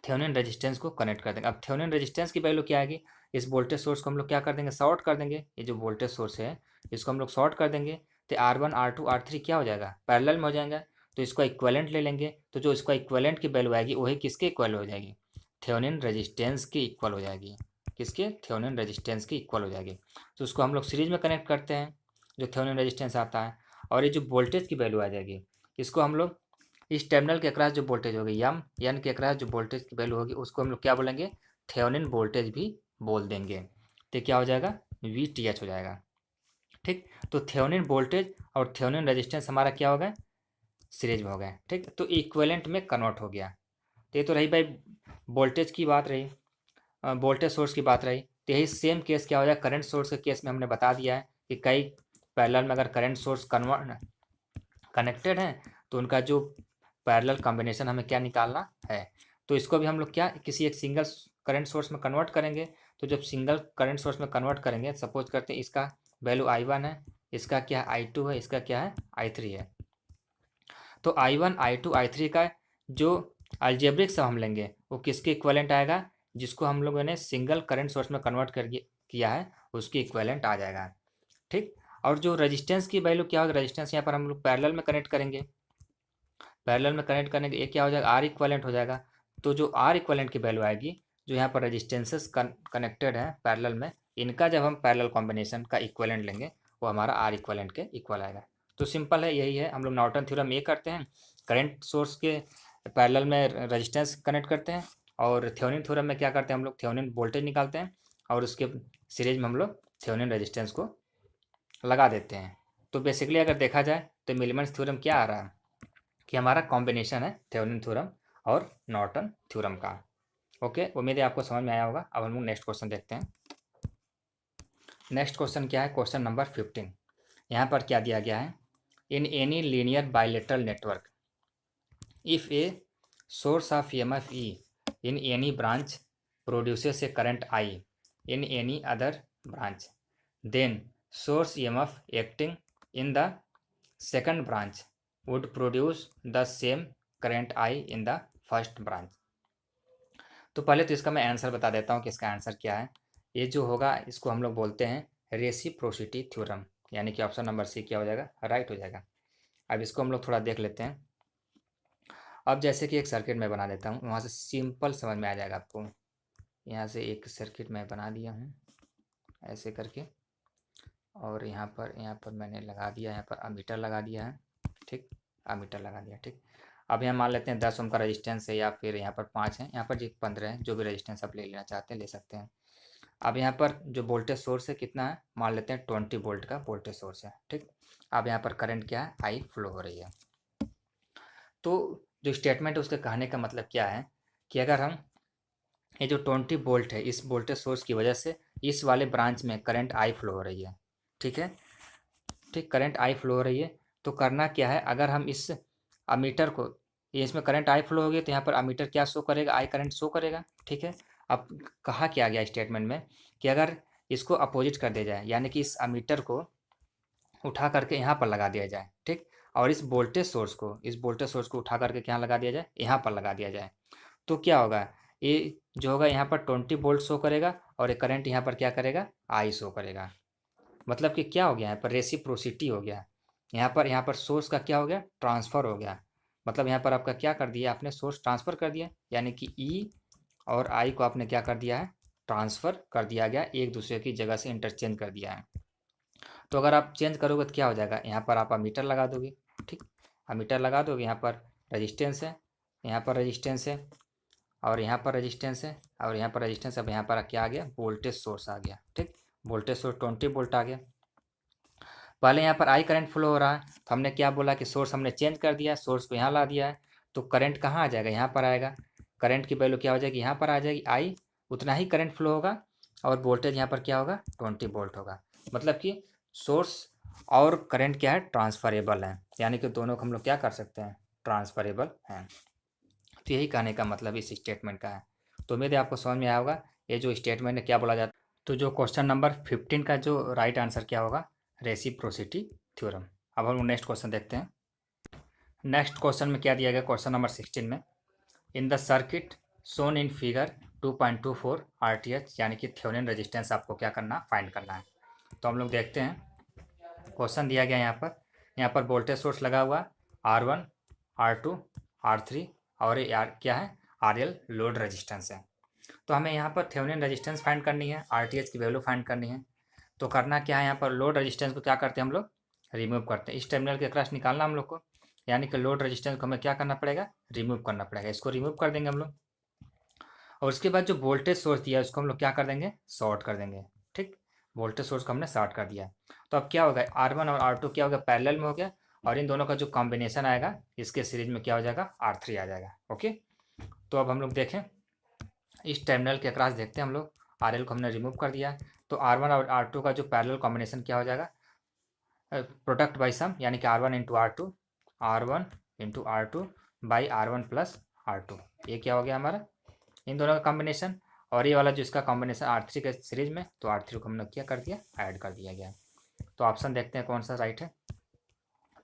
थेवेनिन रेजिस्टेंस को कनेक्ट कर देंगे। अब थेवेनिन रेजिस्टेंस की वैल्यू क्या आएगी, इस वोल्टेज सोर्स को हम लोग क्या कर देंगे, शॉर्ट कर देंगे। ये जो वोल्टेज सोर्स है इसको हम लोग शॉर्ट कर देंगे तो R1 R2 R3 क्या हो जाएगा, पैरेलल में हो जाएगा। तो इसका इक्विवेलेंट ले लेंगे, तो जो इसका इक्विवेलेंट की वैल्यू आएगी वही किसके इक्वल हो जाएगी, थेवेनिन रेजिस्टेंस की इक्वल हो जाएगी। किसके, थेवेनिन रेजिस्टेंस की इक्वल हो जाएगी। तो उसको हम लोग सीरीज में कनेक्ट करते हैं जो थेवेनिन रेजिस्टेंस आता है, और ये जो वोल्टेज की वैल्यू आ जाएगी इसको हम लोग इस टर्मिनल के अक्रॉस जो वोल्टेज होगी एन के अक्रॉस जो वोल्टेज की वैल्यू होगी उसको हम लोग क्या बोलेंगे, थेवेनिन वोल्टेज भी बोल देंगे। तो क्या हो जाएगा, VTH हो जाएगा। ठीक, तो थेवेनिन वोल्टेज और थेवेनिन रेजिस्टेंस हमारा क्या हो गया, सीरीज में हो गया। ठीक, तो इक्विवेलेंट में कन्वर्ट हो गया। तो ये तो रही भाई वोल्टेज की बात रही, वोल्टेज सोर्स की बात रही। तो यही सेम केस क्या हो जाए, करंट सोर्स के केस में हमने बता दिया है कि कई पैरेलल में अगर करंट सोर्स कनेक्टेड हैं तो उनका जो पैरेलल कॉम्बिनेशन हमें क्या निकालना है। तो इसको भी हम लोग क्या किसी एक सिंगल करंट सोर्स में कन्वर्ट करेंगे। तो जब सिंगल करंट सोर्स में कन्वर्ट करेंगे, सपोज करते हैं इसका वैल्यू I1 है, इसका क्या है I2 है, इसका क्या है I3 है। तो I1 I2 I3 का जो अलजेब्रिक सम हम लेंगे वो किसके इक्विवेलेंट आएगा, जिसको हम लोगों ने सिंगल करंट सोर्स में कन्वर्ट कर किया है उसकी इक्विवेलेंट आ जाएगा। ठीक, और जो रेजिस्टेंस की वैल्यू क्या होगा, रेजिस्टेंस यहाँ पर हम लोग पैरेलल में कनेक्ट करेंगे, पैरेलल में कनेक्ट करने के ये क्या हो जाएगा, आर इक्विवेलेंट हो जाएगा। तो जो आर इक्विवेलेंट की वैल्यू आएगी, जो यहाँ पर रेजिस्टेंसेस कनेक्टेड है पैरेलल में, इनका जब हम पैरेलल कॉम्बिनेशन का इक्विवेलेंट लेंगे वो हमारा आर इक्विवेलेंट के इक्वल आएगा। तो सिंपल है, यही है। हम लोग नॉर्टन थ्योरम ये करते हैं, करंट सोर्स के पैरेलल में रेजिस्टेंस कनेक्ट करते हैं, और थेवेनिन थ्योरम में क्या करते हैं हम लोग, थेवेनिन वोल्टेज निकालते हैं और उसके सीरीज में हम लोग थेवेनिन रेजिस्टेंस को लगा देते हैं। तो बेसिकली अगर देखा जाए तो मिलमन्स थ्योरम क्या आ रहा है कि हमारा कॉम्बिनेशन है थेवेनिन थ्योरम और नॉर्टन थ्योरम का। ओके, उम्मीद है आपको समझ में आया होगा। अब हम लोग नेक्स्ट क्वेश्चन देखते हैं। नेक्स्ट क्वेश्चन क्या है, क्वेश्चन नंबर 15। यहाँ पर क्या दिया गया है, in any linear bilateral network if a source of EMF E in any branch produces a current I in any other branch, then source EMF acting in the second branch would produce the same current I in the first branch। तो पहले तो इसका मैं आंसर बता देता हूँ कि इसका आंसर क्या है। ये जो होगा इसको हम लोग बोलते हैं रेसिप्रोसिटी थ्योरम, यानी कि ऑप्शन नंबर सी क्या हो जाएगा, राइट हो जाएगा। अब इसको हम लोग थोड़ा देख लेते हैं। अब जैसे कि एक सर्किट मैं बना देता हूँ, वहाँ से सिंपल समझ में आ जाएगा आपको। यहाँ से एक सर्किट मैं बना दिया हूँ ऐसे करके, और यहाँ पर मैंने लगा दिया, यहाँ पर अमीटर लगा दिया है। ठीक, अमीटर लगा दिया। ठीक, अब यहाँ मान लेते हैं 10 ओम का रेजिस्टेंस है, या फिर यहाँ पर 5 है, यहाँ पर जी 15 है, जो भी रेजिस्टेंस आप ले लेना चाहते हैं ले सकते हैं। अब यहाँ पर जो वोल्टेज सोर्स है कितना है, मान लेते हैं 20 वोल्ट का वोल्टेज सोर्स है। ठीक, अब यहाँ पर करंट क्या है, आई फ्लो हो रही है। तो जो स्टेटमेंट है उसके कहने का मतलब क्या है कि अगर हम ये जो 20 वोल्ट है, इस वोल्टेज सोर्स की वजह से इस वाले ब्रांच में करंट आई फ्लो हो रही है। ठीक है, ठीक, करंट आई फ्लो हो रही है। तो करना क्या है, अगर हम इस अमीटर को, ये इसमें करंट आई फ्लो हो गई तो यहाँ पर अमीटर क्या शो करेगा, आई करंट शो करेगा। ठीक है, अब कहा क्या गया स्टेटमेंट में कि अगर इसको अपोजिट कर दिया जाए, यानी कि इस अमीटर को उठा करके यहाँ पर लगा दिया जाए। ठीक, और इस वोल्टेज सोर्स को उठा करके क्या लगा दिया जाए, यहाँ पर लगा दिया जाए। तो क्या होगा, ये जो होगा यहाँ पर 20 वोल्ट शो करेगा और ये करंट यहाँ पर क्या करेगा, आई शो करेगा। मतलब कि क्या हो गया, यहाँ पर रेसिप्रोसिटी हो गया। यहाँ पर सोर्स का क्या हो गया, ट्रांसफ़र हो गया। मतलब यहाँ पर आपका क्या कर दिया, आपने सोर्स ट्रांसफ़र कर दिया, यानी कि ई और आई को आपने क्या कर दिया है, ट्रांसफ़र कर दिया गया, एक दूसरे की जगह से इंटरचेंज कर दिया है। तो अगर आप चेंज करोगे तो क्या हो जाएगा, यहाँ पर आप अमीटर लगा दोगे। ठीक, अमीटर लगा दोगे, यहाँ पर रजिस्टेंस है, यहाँ पर रजिस्टेंस है, और यहाँ पर रजिस्टेंस है, और यहाँ पर रजिस्टेंस। अब यहाँ पर क्या आ गया, वोल्टेज सोर्स आ गया। ठीक, वोल्टेज सोर्स 20 वोल्ट आ गया। पहले यहाँ पर आई करंट फ्लो हो रहा है, तो हमने क्या बोला कि सोर्स हमने चेंज कर दिया, सोर्स को यहाँ ला दिया है, तो करंट कहाँ आ जाएगा, यहाँ पर आएगा। करंट की वैल्यू क्या हो जाएगी, यहाँ पर आ जाएगी आई, उतना ही करंट फ्लो होगा, और वोल्टेज यहाँ पर क्या होगा, 20 वोल्ट होगा। मतलब कि सोर्स और करंट क्या है, ट्रांसफरेबल है, यानी कि दोनों को हम लोग क्या कर सकते हैं, ट्रांसफरेबल हैं। तो यही कहने का मतलब इस स्टेटमेंट का है। तो उम्मीद है आपको समझ में आया होगा ये जो स्टेटमेंट है क्या बोला जाता है। तो जो क्वेश्चन नंबर 15 का जो राइट आंसर क्या होगा, रेसिप्रोसिटी थ्योरम। अब हम नेक्स्ट क्वेश्चन देखते हैं। नेक्स्ट क्वेश्चन में क्या दिया गया, क्वेश्चन नंबर 16 में, in the circuit shown in figure 2.24 RTH, यानी कि थेवेनिन रेजिस्टेंस आपको क्या करना, फाइंड करना है। तो हम लोग देखते हैं, क्वेश्चन दिया गया यहाँ पर वोल्टेज सोर्स लगा हुआ R1 R2 R3, और ये क्या है, RL लोड रेजिस्टेंस है। तो हमें यहाँ पर थेवेनिन रेजिस्टेंस फाइंड करनी है, RTH की वैल्यू फाइंड करनी है। तो करना क्या है, यहाँ पर लोड रेजिस्टेंस को क्या करते हैं हम लोग, रिमूव करते हैं। इस टर्मिनल के क्रॉस निकालना हम लोग को, यानी कि लोड रेजिस्टेंस को हमें क्या करना पड़ेगा, रिमूव करना पड़ेगा। इसको रिमूव कर देंगे हम लोग। और उसके बाद जो वोल्टेज सोर्स दिया है उसको हम लोग क्या कर देंगे, शॉर्ट कर देंगे। ठीक, वोल्टेज सोर्स को हमने शॉर्ट कर दिया। तो अब क्या होगा, R1 और R2 क्या होगा, पैरेलल में हो गया, और इन दोनों का जो कॉम्बिनेशन आएगा इसके सीरीज में क्या हो जाएगा, R3 आ जाएगा। ओके, तो अब हम लोग देखें इस टर्मिनल के अक्रॉस देखते हैं हम लोग, RL को हमने रिमूव कर दिया। तो R1 और R2 का जो पैरेलल कॉम्बिनेशन क्या हो जाएगा, प्रोडक्ट बाई सम, यानी कि R1 into R2, R1 into R2 by R1 plus R2, ये क्या हो गया हमारा, इन दोनों का कॉम्बिनेशन। और ये वाला जो इसका कॉम्बिनेशन R3 के सीरीज में, तो R3 को हमने क्या कर दिया, ऐड कर दिया गया। तो ऑप्शन देखते हैं कौन सा राइट है।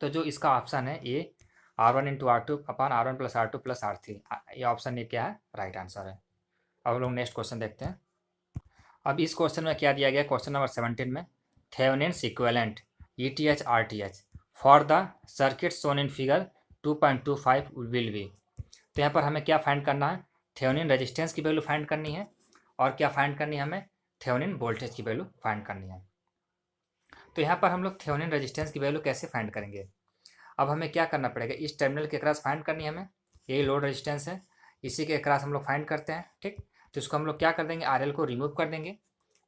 तो जो इसका ऑप्शन है ए, R1 into R2 upon R1 plus R2 plus R3, ये ऑप्शन ये क्या है, राइट आंसर है। अब हम लोग नेक्स्ट क्वेश्चन देखते हैं। अब इस क्वेश्चन में क्या दिया गया, क्वेश्चन नंबर 17 में, Thevenin's equivalent ETH RTH for the circuit shown in figure 2.25 will be. तो यहाँ पर हमें क्या फाइंड करना है, थेवेनिन रेजिस्टेंस की वैल्यू फाइंड करनी है, और क्या फाइंड करनी है हमें, थेवेनिन वोल्टेज की वैल्यू फाइंड करनी है। तो यहाँ पर हम लोग थेवेनिन रेजिस्टेंस की वैल्यू कैसे फाइंड करेंगे, अब हमें क्या करना पड़ेगा, इस टर्मिनल के क्रॉस फाइंड करनी है हमें, यही लोड रेजिस्टेंस है, इसी के क्रॉस हम लोग फाइंड करते हैं। ठीक, तो इसको हम लोग क्या कर देंगे, RL को रिमूव कर देंगे,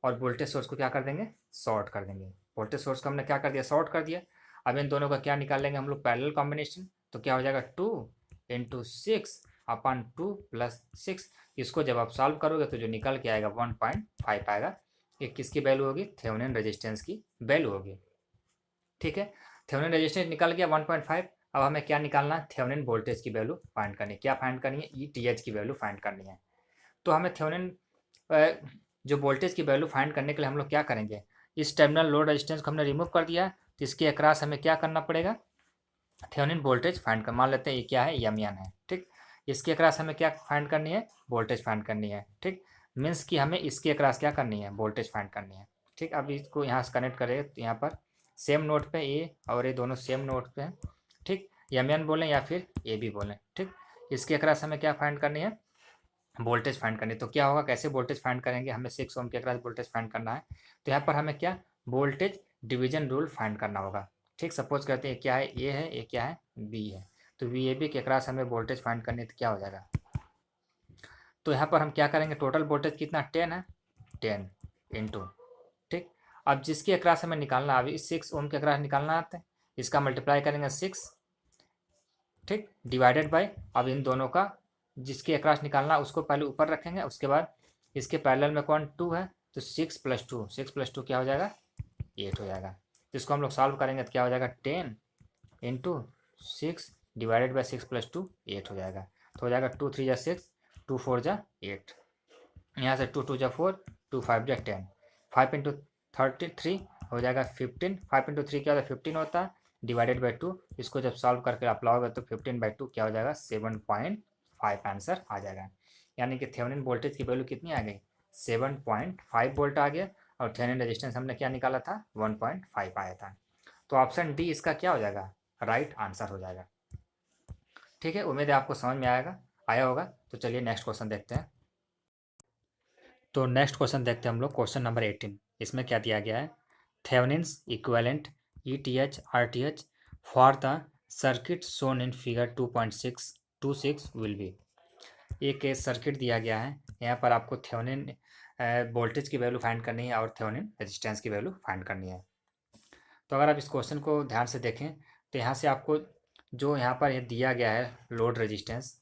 और वोल्टेज सोर्स को क्या कर देंगे, शॉर्ट कर देंगे। वोल्टेज सोर्स को हमने क्या कर दिया, शॉर्ट कर दिया। अब इन दोनों का क्या निकाल लेंगे हम लोग, पैरेलल कॉम्बिनेशन, तो क्या हो जाएगा 2 इंटू 6 अपॉन 2 प्लस 6। इसको जब आप सॉल्व करोगे तो जो निकल के आएगा 1.5 आएगा, ये किसकी वैल्यू होगी, थेवेनिन रेजिस्टेंस की वैल्यू होगी। ठीक है, थेवेनिन रेजिस्टेंस निकल गया 1.5। अब हमें क्या निकालना है, थेवेनिन वोल्टेज की वैल्यू फाइंड करनी है। क्या फाइंड करनी है, ETH की वैल्यू फाइंड करनी है। तो हमें थेवेनिन जो वोल्टेज की वैल्यू फाइंड करने के लिए हम लोग क्या करेंगे, इस टर्मिनल लोड रेजिस्टेंस को हमने रिमूव कर दिया, तो इसके अक्रॉस हमें क्या करना पड़ेगा, थेवेनिन वोल्टेज फाइंड कर, मान लेते हैं ये क्या है, एम है। ठीक, इसके अक्रॉस हमें क्या फाइंड करनी है, वोल्टेज फाइंड करनी है। ठीक, मीन्स कि हमें इसके अक्रॉस क्या करनी है, वोल्टेज फाइंड करनी है। ठीक, अब इसको यहाँ से कनेक्ट करें तो यहाँ पर सेम नोट पे ए और ये दोनों सेम नोट पे हैं। ठीक, एम बोलें या फिर ए बी बोलें। ठीक, इसके अक्रॉस हमें क्या फाइंड करनी है, वोल्टेज फाइंड करनी है। तो क्या होगा, कैसे वोल्टेज फाइंड करेंगे, हमें 6 ओम के अक्रॉस वोल्टेज फाइंड करना है। तो यहाँ पर हमें क्या, वोल्टेज डिवीजन रूल फाइंड करना होगा। ठीक, सपोज करते हैं क्या है, ए है, ये क्या है, बी है, तो VAB के अक्रॉस हमें वोल्टेज फाइंड करनी है, तो क्या हो जाएगा, तो यहाँ पर हम क्या करेंगे, टोटल वोल्टेज कितना 10 है, 10 इंटू, ठीक, अब जिसके अक्रॉस हमें निकालना, अभी 6 ओम के अक्रॉस निकालना आता है, इसका मल्टीप्लाई करेंगे 6, ठीक, डिवाइडेड बाय, अब इन दोनों का जिसके अक्रॉस निकालना उसको पहले ऊपर रखेंगे, उसके बाद इसके पैरेलल में कौन 2 है, तो 6 + 2 क्या हो जाएगा, 8 हो जाएगा। तो इसको हम लोग सॉल्व करेंगे तो क्या हो जाएगा, 10 इंटू 6 डिवाइडेड बाई 6 + 2 8 हो जाएगा। तो हो जाएगा 2 3 जा 6, 2 4 जा 8, यहाँ से 2 2 जा 4, 2 5 जा 10, 5 इंटू 33 हो जाएगा 15, 5 इंटू 3 क्या होता है 15 होता है, डिवाइडेड बाई 2, इसको जब सॉल्व करके आप लाओगे तो 15/2 क्या हो जाएगा, 7.5 आंसर आ जाएगा। यानी कि थेवेनिन वोल्टेज की वैल्यू कितनी आ गई, 7.5 वोल्ट आ गया, और थेवेनिन रेजिस्टेंस हमने क्या निकाला था, 1.5 आया था। तो ऑप्शन डी इसका क्या हो जाएगा, राइट आंसर हो जाएगा। ठीक है, उम्मीद है आपको समझ में आया होगा। तो चलिए नेक्स्ट क्वेश्चन देखते हैं। तो नेक्स्ट क्वेश्चन देखते हैं हम लोग, क्वेश्चन नंबर 18। इसमें क्या दिया गया है, Thevenin's equivalent ETH RTH for the circuit shown in figure 2.626 will be. एक सर्किट दिया गया है, यहाँ पर आपको थेवेनिन वोल्टेज की वैल्यू फाइंड करनी है और थेवेनिन रेजिस्टेंस की वैल्यू फाइंड करनी है। तो अगर आप इस क्वेश्चन को ध्यान से देखें तो यहाँ से आपको जो यहाँ पर ये दिया गया है लोड रेजिस्टेंस,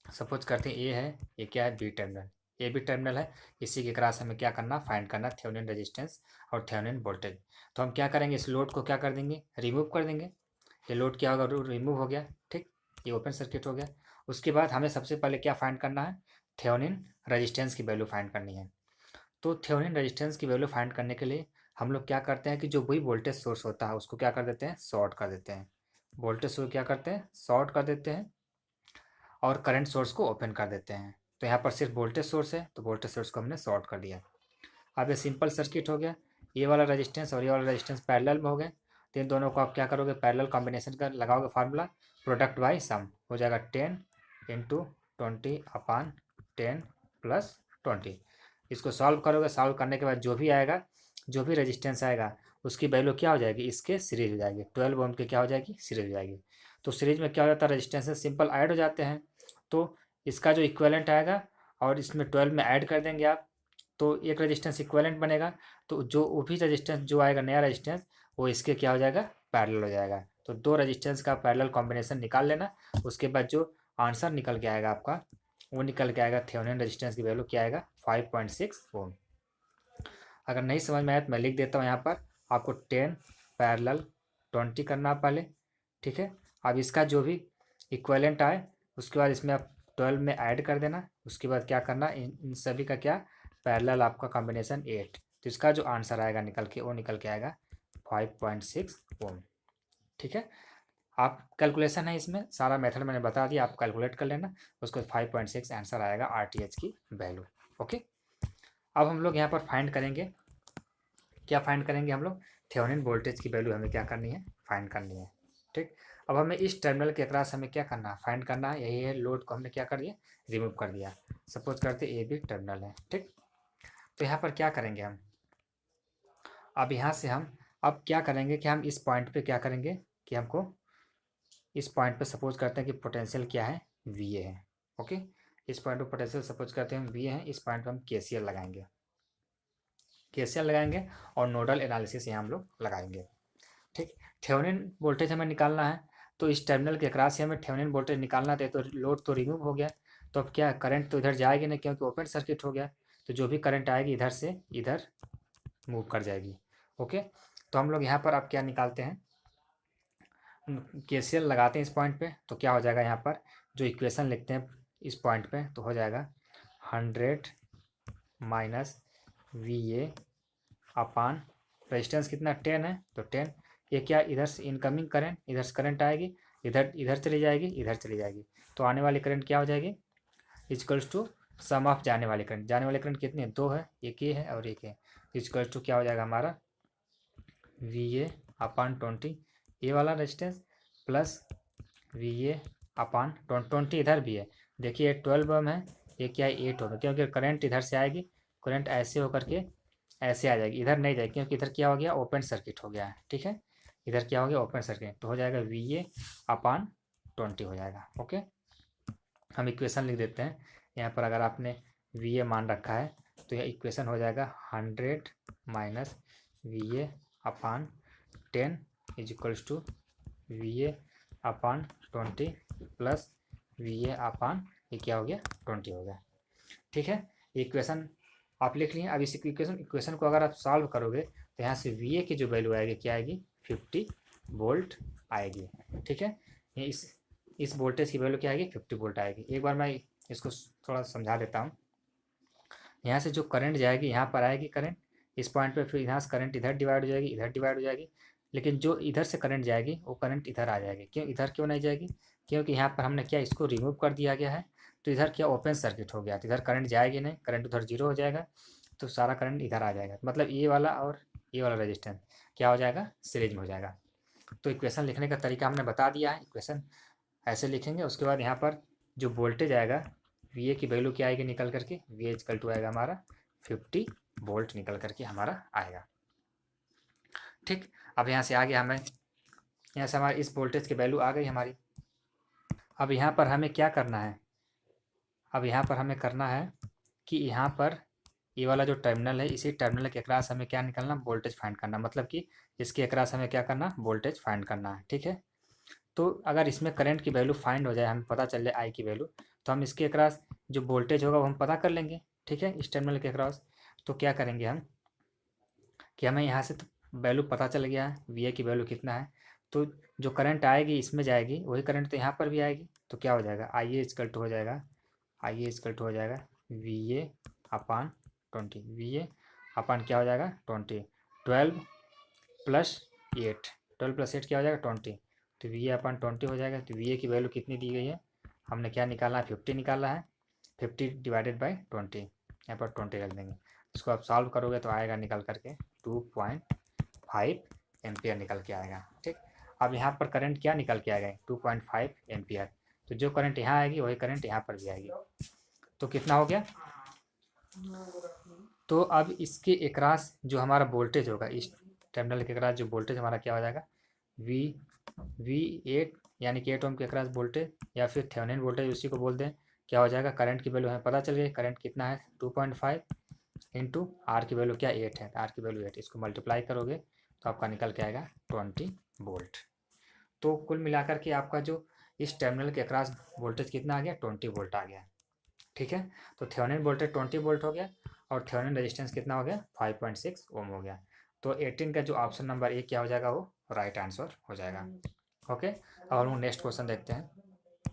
सपोज करते हैं ए है, ये क्या है, B terminal, A B terminal है, इसी के क्रॉस हमें क्या करना, फाइंड करना थेवेनिन रेजिस्टेंस और थेवेनिन वोल्टेज। तो हम क्या करेंगे, इस लोड को क्या कर देंगे, रिमूव कर देंगे। ये लोड क्या होगा, रिमूव हो गया। ठीक, ये ओपन सर्किट हो गया। उसके बाद हमें सबसे पहले क्या फाइंड करना है, थेवेनिन रेजिस्टेंस की वैल्यू फाइंड करनी है। तो थेवेनिन रेजिस्टेंस की वैल्यू फाइंड करने के लिए हम लोग क्या करते हैं कि जो वही वोल्टेज सोर्स होता है उसको क्या कर देते हैं, शॉर्ट कर देते हैं। वोल्टेज सोर्स क्या करते हैं, शॉर्ट कर देते हैं, और करंट सोर्स को ओपन कर देते हैं। तो यहाँ पर सिर्फ वोल्टेज सोर्स है, तो वोल्टेज सोर्स को हमने शॉर्ट कर दिया। अब ये सिंपल सर्किट हो गया, ये वाला रेजिस्टेंस और ये वाला रेजिस्टेंस पैरेलल में हो गए, तो इन दोनों को आप क्या करोगे, पैरेलल कॉम्बिनेशन का लगाओगे फार्मूला, प्रोडक्ट बाई सम हो जाएगा 10 इंटू 20 अपॉन 10 प्लस 20। इसको सॉल्व करोगे, सॉल्व करने के बाद जो भी आएगा, जो भी रेजिस्टेंस आएगा उसकी वैल्यू क्या हो जाएगी, इसके सीरीज हो जाएगी, 12 ओम के क्या हो जाएगी, सीरीज हो जाएगी। तो सीरीज में क्या हो जाता है, रेजिस्टेंस सिंपल ऐड हो जाते हैं, तो इसका जो इक्विवेलेंट आएगा और इसमें 12 में ऐड कर देंगे आप, तो एक रेजिस्टेंस इक्विवेलेंट बनेगा। तो जो वो भी रेजिस्टेंस जो आएगा नया रेजिस्टेंस, वो इसके क्या हो जाएगा, पैरेलल हो जाएगा। तो दो रेजिस्टेंस का पैरेलल कॉम्बिनेशन निकाल लेना। उसके बाद जो आंसर निकल के आएगा आपका, वो निकल के आएगा थेवेनिन रेजिस्टेंस की वैल्यू क्या आएगा, 5.6 ओम। अगर नहीं समझ में आया तो मैं लिख देता हूँ यहाँ पर, आपको 10 पैरेलल 20 करना पहले, ठीक है। अब इसका जो भी इक्विवेलेंट आए उसके बाद इसमें आप 12 में ऐड कर देना। उसके बाद क्या करना, इन सभी का क्या, पैरेलल आपका कॉम्बिनेशन 8। तो इसका जो आंसर आएगा निकल के, वो निकल के आएगा 5.6 ओम, ठीक है। आप कैलकुलेशन है इसमें, सारा मेथड मैंने बता दिया, आप कैलकुलेट कर लेना। उसको 5.6 आंसर आएगा आरटीएच की वैल्यू। ओके, अब हम लोग यहाँ पर फाइंड करेंगे, क्या फाइंड करेंगे हम लोग, थेवेनिन वोल्टेज की वैल्यू हमें क्या करनी है, फाइंड करनी है, ठीक। अब हमें इस टर्मिनल के अक्रॉस हमें क्या करना है, फाइंड करना है। यही है, लोड को हमने क्या कर दिया, रिमूव कर दिया। सपोज करते ए बी टर्मिनल है, ठीक। तो यहाँ पर क्या करेंगे हम, अब यहाँ से हम अब क्या करेंगे कि हम इस पॉइंट पे क्या करेंगे कि हमको इस पॉइंट पे सपोज करते हैं कि पोटेंशियल क्या है, वी ए है। ओके, इस पॉइंट पे पोटेंशियल सपोज करते हैं हम वी ए है। इस पॉइंट पे हम केसीएल लगाएंगे, केसीएल लगाएंगे और नोडल एनालिसिस यहाँ हम लोग लगाएंगे, ठीक। थेवेनिन वोल्टेज हमें निकालना है, तो इस टर्मिनल के अक्रॉस से हमें थेवेनिन वोल्टेज निकालना था। तो लोड तो रिमूव हो गया, तो अब क्या, करंट तो इधर जाएगी नहीं क्योंकि ओपन सर्किट हो गया। तो जो भी करंट आएगी इधर से इधर मूव कर जाएगी। ओके, तो हम लोग यहाँ पर अब क्या निकालते हैं, केसीएल लगाते हैं इस पॉइंट पे। तो क्या हो जाएगा, यहाँ पर जो इक्वेशन लिखते हैं इस पॉइंट पे, तो हो जाएगा 100 minus V A upon resistance कितना 10 है, तो 10। ये क्या, इधर से इनकमिंग करंट, इधर से करंट आएगी, इधर इधर चली जाएगी, इधर चली जाएगी। तो आने वाली करंट क्या हो जाएगी, इजकल्स टू सम ऑफ जाने वाली करंट। जाने वाली करंट कितनी है, 2 है, एक ये है और एक है। इजकल्स टू क्या हो जाएगा हमारा, वी ए अपान 20 ये वाला resistance plus V A upon 20 इधर भी है। देखिए 12 ओम है, ये क्या है 8 ओम है, क्योंकि करंट इधर से आएगी, करंट ऐसे होकर के ऐसे आ जाएगी, इधर नहीं जाएगी क्योंकि इधर क्या हो गया, ओपन सर्किट हो गया है, ठीक है। इधर क्या हो गया, ओपन सर्किट। तो हो जाएगा वी ए अपान 20 हो जाएगा। ओके, हम इक्वेशन लिख देते हैं यहाँ पर। अगर आपने वी ए मान रखा है तो यह इक्वेशन हो जाएगा 100 minus V A upon 10 is equals to V A upon 20 plus V A upon ये क्या हो गया, 20 हो गया, ठीक है। इक्वेशन आप लिख लिए। अब इस इक्वेशन को अगर आप सॉल्व करोगे तो यहाँ से वी ए की जो वैल्यू आएगी क्या आएगी, 50 वोल्ट आएगी, ठीक है। ये इस वोल्टेज की वैल्यू क्या आएगी, 50 वोल्ट आएगी। एक बार मैं इसको थोड़ा समझा देता हूँ। यहाँ से जो करंट जाएगी यहाँ पर आएगी करंट इस पॉइंट पे, फिर यहाँ से करंट इधर डिवाइड हो जाएगी, इधर डिवाइड हो जाएगी। लेकिन जो इधर से करंट जाएगी वो करंट इधर आ जाएगी। क्यों, इधर क्यों नहीं जाएगी, क्योंकि यहाँ पर हमने क्या, इसको रिमूव कर दिया गया है। तो इधर क्या, ओपन सर्किट हो गया, तो इधर करंट जाएगी नहीं, करंट उधर जीरो हो जाएगा। तो सारा करंट इधर आ जाएगा, मतलब ये वाला और ये वाला रेजिस्टेंस क्या हो जाएगा, सीरीज में हो जाएगा। तो इक्वेशन लिखने का तरीका हमने बता दिया है। इक्वेशन ऐसे लिखेंगे। उसके बाद यहाँ पर जो वोल्टेज आएगा वी ए की वैल्यू क्या आएगी निकल करके, वी ए इक्वल टू आएगा हमारा 50 वोल्ट निकल करके हमारा आएगा, ठीक। अब यहाँ से आगे हमें, यहाँ से हमारी इस वोल्टेज की वैल्यू आ गई हमारी। अब यहाँ पर हमें क्या करना है, अब यहाँ पर हमें करना है कि यहाँ पर ये वाला जो टर्मिनल है, इसी टर्मिनल के अक्रॉस हमें क्या निकालना, वोल्टेज फाइंड करना। मतलब कि इसके अक्रॉस हमें क्या करना, वोल्टेज फाइंड करना है, ठीक है। तो अगर इसमें करंट की वैल्यू फाइंड हो जाए, हमें पता चल जाए आई की वैल्यू, तो हम इसके अक्रॉस जो वोल्टेज होगा वो हम पता कर लेंगे, ठीक है, इस टर्मिनल के अक्रॉस। तो क्या करेंगे हम कि हमें यहाँ से तो वैल्यू पता चल गया है वी ए की वैल्यू कितना है। तो जो करंट आएगी इसमें जाएगी, वही करंट तो यहाँ पर भी आएगी। तो क्या हो जाएगा, आई ए इक्वल टू हो जाएगा, आई ए इक्वल टू हो जाएगा we A upon 20, we A अपान क्या हो जाएगा 20, 12 प्लस 8, 12 प्लस 8 क्या हो जाएगा 20। तो वी ए अपान 20 हो जाएगा। तो वी ए की वैल्यू कितनी दी गई है, हमने क्या निकाला है, 50 निकाला है। 50 डिवाइडेड बाई 20, यहाँ पर 20 रख देंगे। इसको आप सॉल्व करोगे तो आएगा निकल करके 2.5 एम्पियर निकल के आएगा, ठीक। अब यहाँ पर करंट क्या निकल के आएगा, 2.5 एम्पियर। तो जो करंट यहाँ आएगी वही करंट यहाँ पर भी आएगी। तो कितना हो गया, तो अब इसके अक्रॉस जो हमारा वोल्टेज होगा, इस टर्मिनल के अक्रॉस जो वोल्टेज हमारा क्या हो जाएगा, वी 8 यानी कि 8 ओम के अक्रॉस वोल्टेज, या फिर थेवेनिन वोल्टेज उसी को बोलते हैं। क्या हो जाएगा, करंट की वैल्यू हमें पता चल गई, करंट कितना है 2.5 इंटू आर की वैल्यू क्या 8 है, आर की वैल्यू 8, इसको मल्टीप्लाई करोगे तो आपका निकल के आएगा 20 वोल्ट। तो कुल मिलाकर के आपका जो इस टर्मिनल के अक्रॉस वोल्टेज कितना आ गया, 20 वोल्ट आ गया। ठीक है, तो थेवेनिन वोल्टेज 20 वोल्ट हो गया और थेवेनिन रेजिस्टेंस कितना हो गया, 5.6 ओम हो गया। तो 18 का जो ऑप्शन नंबर ए क्या हो जाएगा, वो राइट आंसर हो जाएगा। ओके, अब हम लोग नेक्स्ट क्वेश्चन देखते हैं।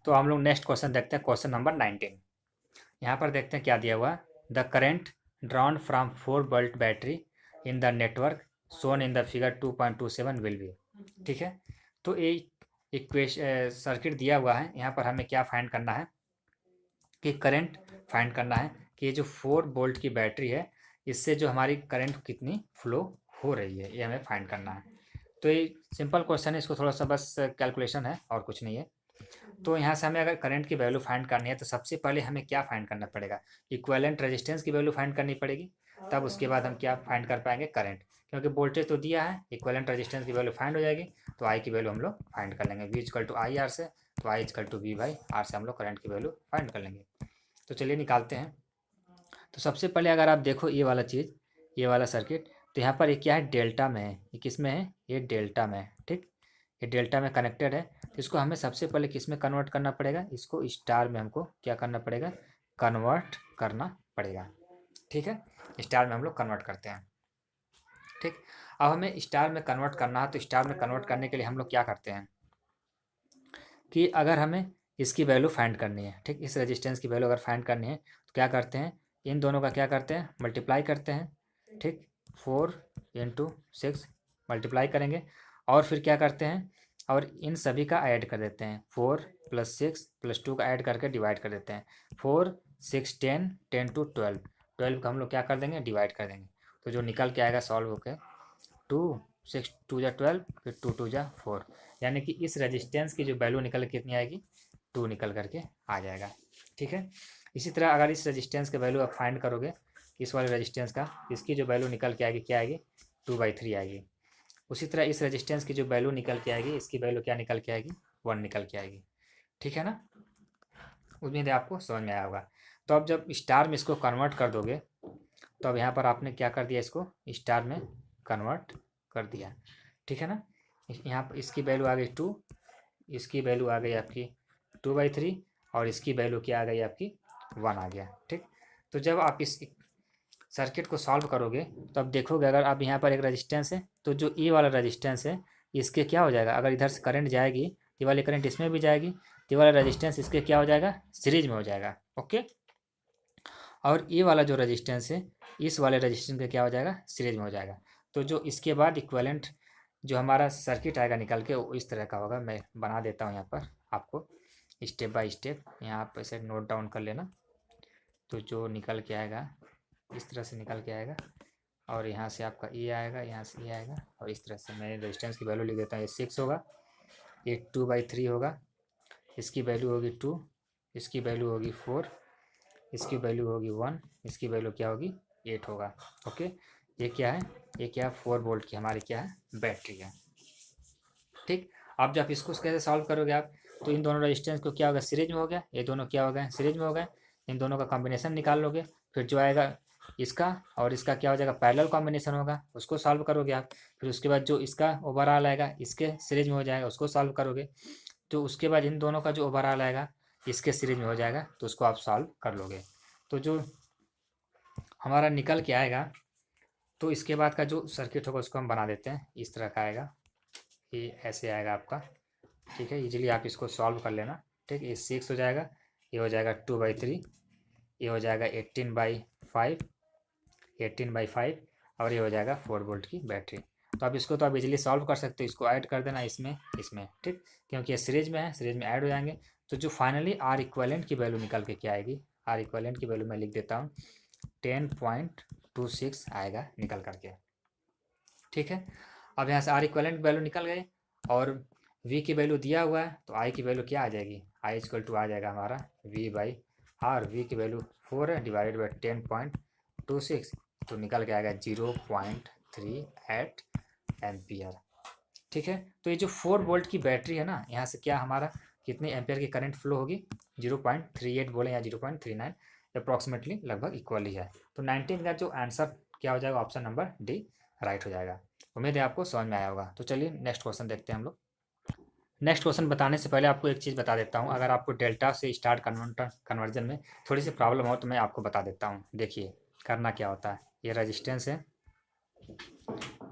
तो हम लोग नेक्स्ट क्वेश्चन देखते हैं, क्वेश्चन नंबर 19। यहाँ पर देखते हैं क्या दिया हुआ, the current drawn from 4 volt battery in the network shown in the figure 2.27 will be. ठीक है, तो ये इक्वेशन सर्किट दिया हुआ है, यहाँ पर हमें क्या फाइंड करना है कि करंट फाइंड करना है कि ये जो 4 वोल्ट की बैटरी है इससे जो हमारी करंट कितनी फ्लो हो रही है, ये हमें फाइंड करना है। तो ये सिंपल क्वेश्चन है, इसको थोड़ा सा बस कैलकुलेशन है और कुछ नहीं है। तो यहाँ से हमें अगर करंट की वैल्यू फाइंड करनी है तो सबसे पहले हमें क्या फाइंड करना पड़ेगा, इक्विवेलेंट रेजिस्टेंस की वैल्यू फाइंड करनी पड़ेगी, तब उसके बाद हम क्या फाइंड कर पाएंगे, करंट। क्योंकि वोल्टेज तो दिया है, इक्विवेलेंट रेजिस्टेंस की वैल्यू फाइंड हो जाएगी, तो आई की वैल्यू हम लोग फाइंड कर लेंगे, V is equal to I R से, तो I is equal to V by R से हम लोग करंट की वैल्यू फाइंड कर लेंगे। तो चलिए निकालते हैं। तो सबसे पहले अगर आप देखो ये वाला चीज़, ये वाला सर्किट, तो यहाँ पर ये क्या है, डेल्टा में है, ये किस में है, ये डेल्टा में है। ठीक, ये डेल्टा में कनेक्टेड है, तो इसको हमें सबसे पहले किस में कन्वर्ट करना पड़ेगा, इसको स्टार में हमको क्या करना पड़ेगा, कन्वर्ट करना पड़ेगा। ठीक है, स्टार में हम लोग कन्वर्ट करते हैं। ठीक, अब हमें स्टार में कन्वर्ट करना है, तो स्टार में कन्वर्ट करने के लिए हम लोग क्या करते हैं कि अगर हमें इसकी वैल्यू फाइंड करनी है, ठीक, इस रेजिस्टेंस की वैल्यू अगर फाइंड करनी है तो क्या करते हैं, इन दोनों का क्या करते हैं, मल्टीप्लाई करते हैं। ठीक, 4 इंटू 6 मल्टीप्लाई करेंगे और फिर क्या करते हैं, और इन सभी का ऐड कर देते हैं, 4 + 6 + 2 का ऐड करके डिवाइड कर देते हैं। 4 6 10 10 टू 12, 12 का हम लोग क्या कर देंगे, डिवाइड कर देंगे। तो जो निकल के आएगा सॉल्व होकर 2 6 2 जा 12, फिर 2 2 जा 4, यानी कि इस रेजिस्टेंस की जो वैल्यू निकल के कितनी आएगी, 2 निकल करके आ जाएगा। ठीक है, इसी तरह अगर इस रेजिस्टेंस के वैल्यू आप फाइंड करोगे, इस वाले रेजिस्टेंस का, इसकी जो वैल्यू निकल के आएगी क्या आएगी, 2/3 आएगी। उसी तरह इस रेजिस्टेंस की जो वैल्यू निकल के आएगी, इसकी वैल्यू क्या निकल के आएगी, 1 निकल के आएगी। ठीक है ना, उम्मीद है आपको समझ में आया होगा। तो अब जब स्टार में इसको कन्वर्ट कर दोगे, तो अब यहाँ पर आपने क्या कर दिया, इसको स्टार में कन्वर्ट कर दिया। ठीक है ना, यहाँ पर इसकी वैल्यू आ गई 2, इसकी वैल्यू आ गई आपकी 2/3 और इसकी वैल्यू क्या आ गई आपकी 1 आ गया। ठीक, तो जब आप इस सर्किट को सॉल्व करोगे तो अब देखोगे, अगर आप यहाँ पर एक रेजिस्टेंस है, तो जो ये वाला रेजिस्टेंस है इसके क्या हो जाएगा, अगर इधर से करंट जाएगी, ये वाली करंट इसमें भी जाएगी, तो ये वाला रेजिस्टेंस इसके क्या हो जाएगा, सीरीज में हो जाएगा। ओके, और ये वाला जो रेजिस्टेंस है इस वाले रेजिस्टेंस का क्या हो जाएगा, सीरीज में हो जाएगा। तो जो इसके बाद इक्विवेलेंट जो हमारा सर्किट आएगा निकल के, वो इस तरह का होगा। मैं बना देता हूँ यहाँ पर आपको स्टेप बाय स्टेप, यहाँ आप ऐसे नोट डाउन कर लेना। तो जो निकल के आएगा इस तरह से निकल के आएगा, और यहाँ से आपका ये आएगा, यहाँ से ये आएगा, और इस तरह से मैं रेजिस्टेंस की वैल्यू लिख देता हूँ। ये 6 होगा, ये 2/3 होगा, इसकी वैल्यू होगी 2, इसकी वैल्यू होगी 4, इसकी वैल्यू होगी 1, इसकी वैल्यू क्या होगी 8 होगा। ओके, ये क्या है, ये क्या है, 4 वोल्ट की हमारी क्या है, बैटरी है। ठीक, अब जब इसको कैसे सॉल्व करोगे आप, तो इन दोनों रेजिस्टेंस को क्या होगा, सीरीज में हो गया, ये दोनों क्या हो गए, सीरीज में हो गए, इन दोनों का कॉम्बिनेशन निकाल लोगे, फिर जो आएगा इसका और इसका क्या हो जाएगा, पैरेलल कॉम्बिनेशन होगा, उसको सॉल्व करोगे आप। फिर उसके बाद जो इसका ओवरऑल आएगा इसके सीरीज में हो जाएगा, उसको सॉल्व करोगे। तो उसके बाद इन दोनों का जो ओवरऑल आएगा इसके सीरीज में हो जाएगा, तो उसको आप सॉल्व कर लोगे। तो जो हमारा निकल के आएगा, तो इसके बाद का जो सर्किट होगा उसको हम बना देते हैं, इस तरह का आएगा, ये ऐसे आएगा आपका। ठीक है, इजीली आप इसको सॉल्व कर लेना। ठीक, ये 6 हो जाएगा, ये हो जाएगा 2/3, ये हो जाएगा 18/5, 18/5, और ये हो जाएगा 4 वोल्ट की बैटरी। तो अब इसको तो आप इजीली सॉल्व कर सकते हो, इसको ऐड कर देना इसमें इसमें। ठीक, क्योंकि ये सीरीज में है, सीरीज में ऐड हो जाएंगे। तो जो फाइनली आर इक्विवेलेंट की वैल्यू निकल के क्या आएगी, आर इक्विवेलेंट की वैल्यू मैं लिख देता हूँ, 10.26 आएगा निकल करके। ठीक है, अब यहाँ से आर इक्विवेलेंट वैल्यू निकल गए और वी की वैल्यू दिया हुआ है, तो आई की वैल्यू क्या आ जाएगी, आई इक्वल टू आ जाएगा हमारा वी बाई आर। वी की वैल्यू 4 है, डिवाइडेड बाई 10.26, तो निकल के आएगा 0.38 एम्पियर। ठीक है, तो ये जो 4 वोल्ट की बैटरी है ना, यहाँ से क्या हमारा कितने एम्पेयर की करंट फ्लो होगी, 0.38 बोले या 0.39, अप्रॉक्सीमेटली लगभग इक्वल ही है। तो 19 का जो आंसर क्या हो जाएगा, ऑप्शन नंबर डी राइट हो जाएगा। उम्मीद है आपको समझ में आया होगा। तो चलिए नेक्स्ट क्वेश्चन देखते हैं हम लोग। नेक्स्ट क्वेश्चन बताने से पहले आपको एक चीज़ बता देता हूँ, अगर आपको डेल्टा से स्टार कन्वर्जन में थोड़ी सी प्रॉब्लम हो तो मैं आपको बता देता हूँ। देखिए करना क्या होता है, ये रेजिस्टेंस है,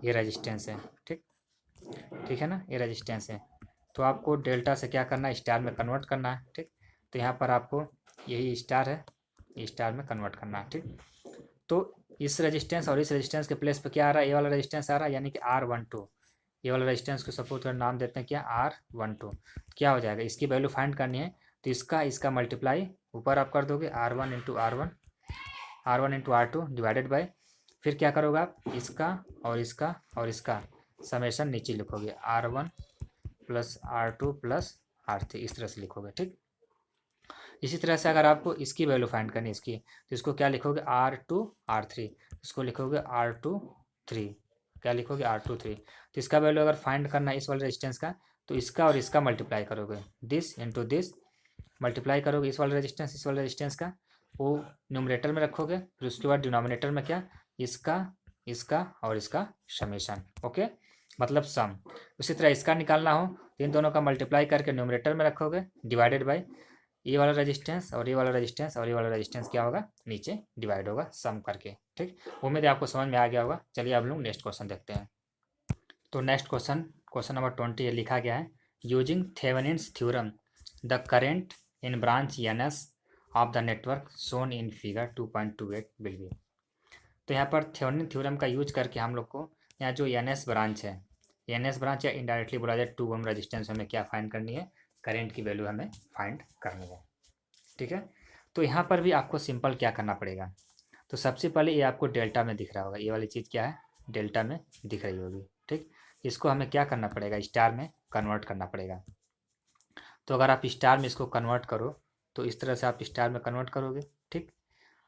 ये रेजिस्टेंस है, ठीक ठीक है ना, ये रेजिस्टेंस है। तो आपको डेल्टा से क्या करना है, स्टार में कन्वर्ट करना है, ठीक। तो यहाँ पर आपको यही स्टार है, ये स्टार में कन्वर्ट करना है, ठीक। तो इस रेजिस्टेंस और इस रेजिस्टेंस के प्लेस पे क्या आ रहा है, ये वाला रेजिस्टेंस आ रहा है, यानी कि R12। ये वाला रेजिस्टेंस को सपोज कर नाम देते हैं क्या, R12। क्या हो जाएगा, इसकी वैल्यू फाइंड करनी है, तो इसका मल्टीप्लाई ऊपर आप कर दोगे, R1 into R2 divided by, फिर क्या करोगे आप, इसका और इसका समेशन नीचे लिखोगे, R1 plus R2 plus R3, इस तरह से लिखोगे, ठीक। इसी तरह से अगर आपको इसकी वैल्यू फाइंड करनी है इसकी, तो इसको क्या लिखोगे, R2 R3, इसको लिखोगे R2 3, क्या लिखोगे, R2 3। तो इसका वैल्यू अगर फाइंड करना है इस वाले रेजिस्टेंस का, तो इसका और इसका मल्टीप्लाई करोगे, दिस इंटू दिस, मल्टीप्लाई करोगे इस वाले रेजिस्टेंस का, वो न्यूमरेटर में रखोगे, फिर उसके बाद डिनोमिनेटर में क्या, इसका इसका और इसका समेशन, ओके, मतलब सम। उसी तरह इसका निकालना हो तो इन दोनों का मल्टीप्लाई करके न्यूमरेटर में रखोगे, डिवाइडेड बाई ये वाला रेजिस्टेंस और ये वाला रेजिस्टेंस और ये वाला रेजिस्टेंस क्या होगा, नीचे डिवाइड होगा सम करके, ठीक। उम्मीद है आपको समझ में आ गया होगा। चलिए आप लोग नेक्स्ट क्वेश्चन देखते हैं। तो नेक्स्ट क्वेश्चन नंबर 20 ये लिखा गया है, using Thevenin's theorem the current in branch NS of the network shown in figure 2.28 will be. तो यहाँ पर थेवेनिन थ्योरम का यूज करके हम लोग को यहाँ जो एनएस ब्रांच है, एनएस ब्रांच या इनडायरेक्टली बोला जाए 2 ओम रेजिस्टेंस हमें क्या फाइंड करनी है, करेंट की वैल्यू हमें फाइंड करनी है, ठीक है। तो यहाँ पर भी आपको सिंपल क्या करना पड़ेगा, तो सबसे पहले ये आपको डेल्टा में दिख रहा होगा, ये वाली चीज़ क्या है, डेल्टा में दिख रही होगी, ठीक। इसको हमें क्या करना पड़ेगा, स्टार में कन्वर्ट करना पड़ेगा। तो अगर आप स्टार में इसको कन्वर्ट करो तो इस तरह से आप स्टार में कन्वर्ट करोगे, ठीक।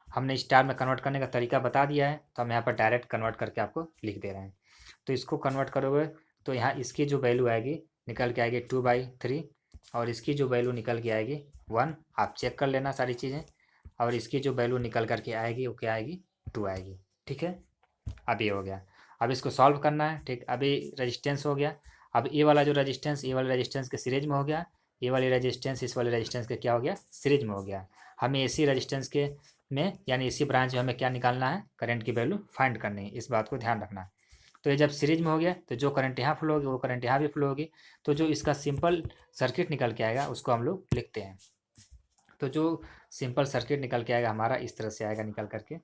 हमने स्टार में कन्वर्ट करने का तरीका बता दिया है, तो हम यहाँ पर डायरेक्ट कन्वर्ट करके आपको लिख दे रहे हैं। तो इसको कन्वर्ट करोगे तो यहाँ इसकी जो वैल्यू आएगी निकल के आएगी 2/3, और इसकी जो वैल्यू निकल के आएगी 1, आप चेक कर लेना सारी चीज़ें, और इसकी जो वैल्यू निकल करके आएगी वो क्या आएगी, 2 आएगी, ठीक है। अब ये हो गया, अब इसको सॉल्व करना है, ठीक। अभी रेजिस्टेंस हो गया, अब ये वाला जो रेजिस्टेंस ये वाले रेजिस्टेंस के सीरीज में हो गया, ये वाली रेजिस्टेंस इस वाले रेजिस्टेंस के क्या हो गया, सीरीज में हो गया। हमें इसी रेजिस्टेंस के में यानी इसी ब्रांच में हमें क्या निकालना है, करंट की वैल्यू फाइंड करनी है, इस बात को ध्यान रखना है। तो ये जब सीरीज में हो गया तो जो करंट यहाँ फ्लो होगी वो करंट यहाँ भी फ्लो होगी, तो जो इसका सिंपल सर्किट निकल के आएगा उसको हम लोग लिखते हैं। तो जो सिंपल सर्किट निकल के आएगा हमारा इस तरह से आएगा निकल करके,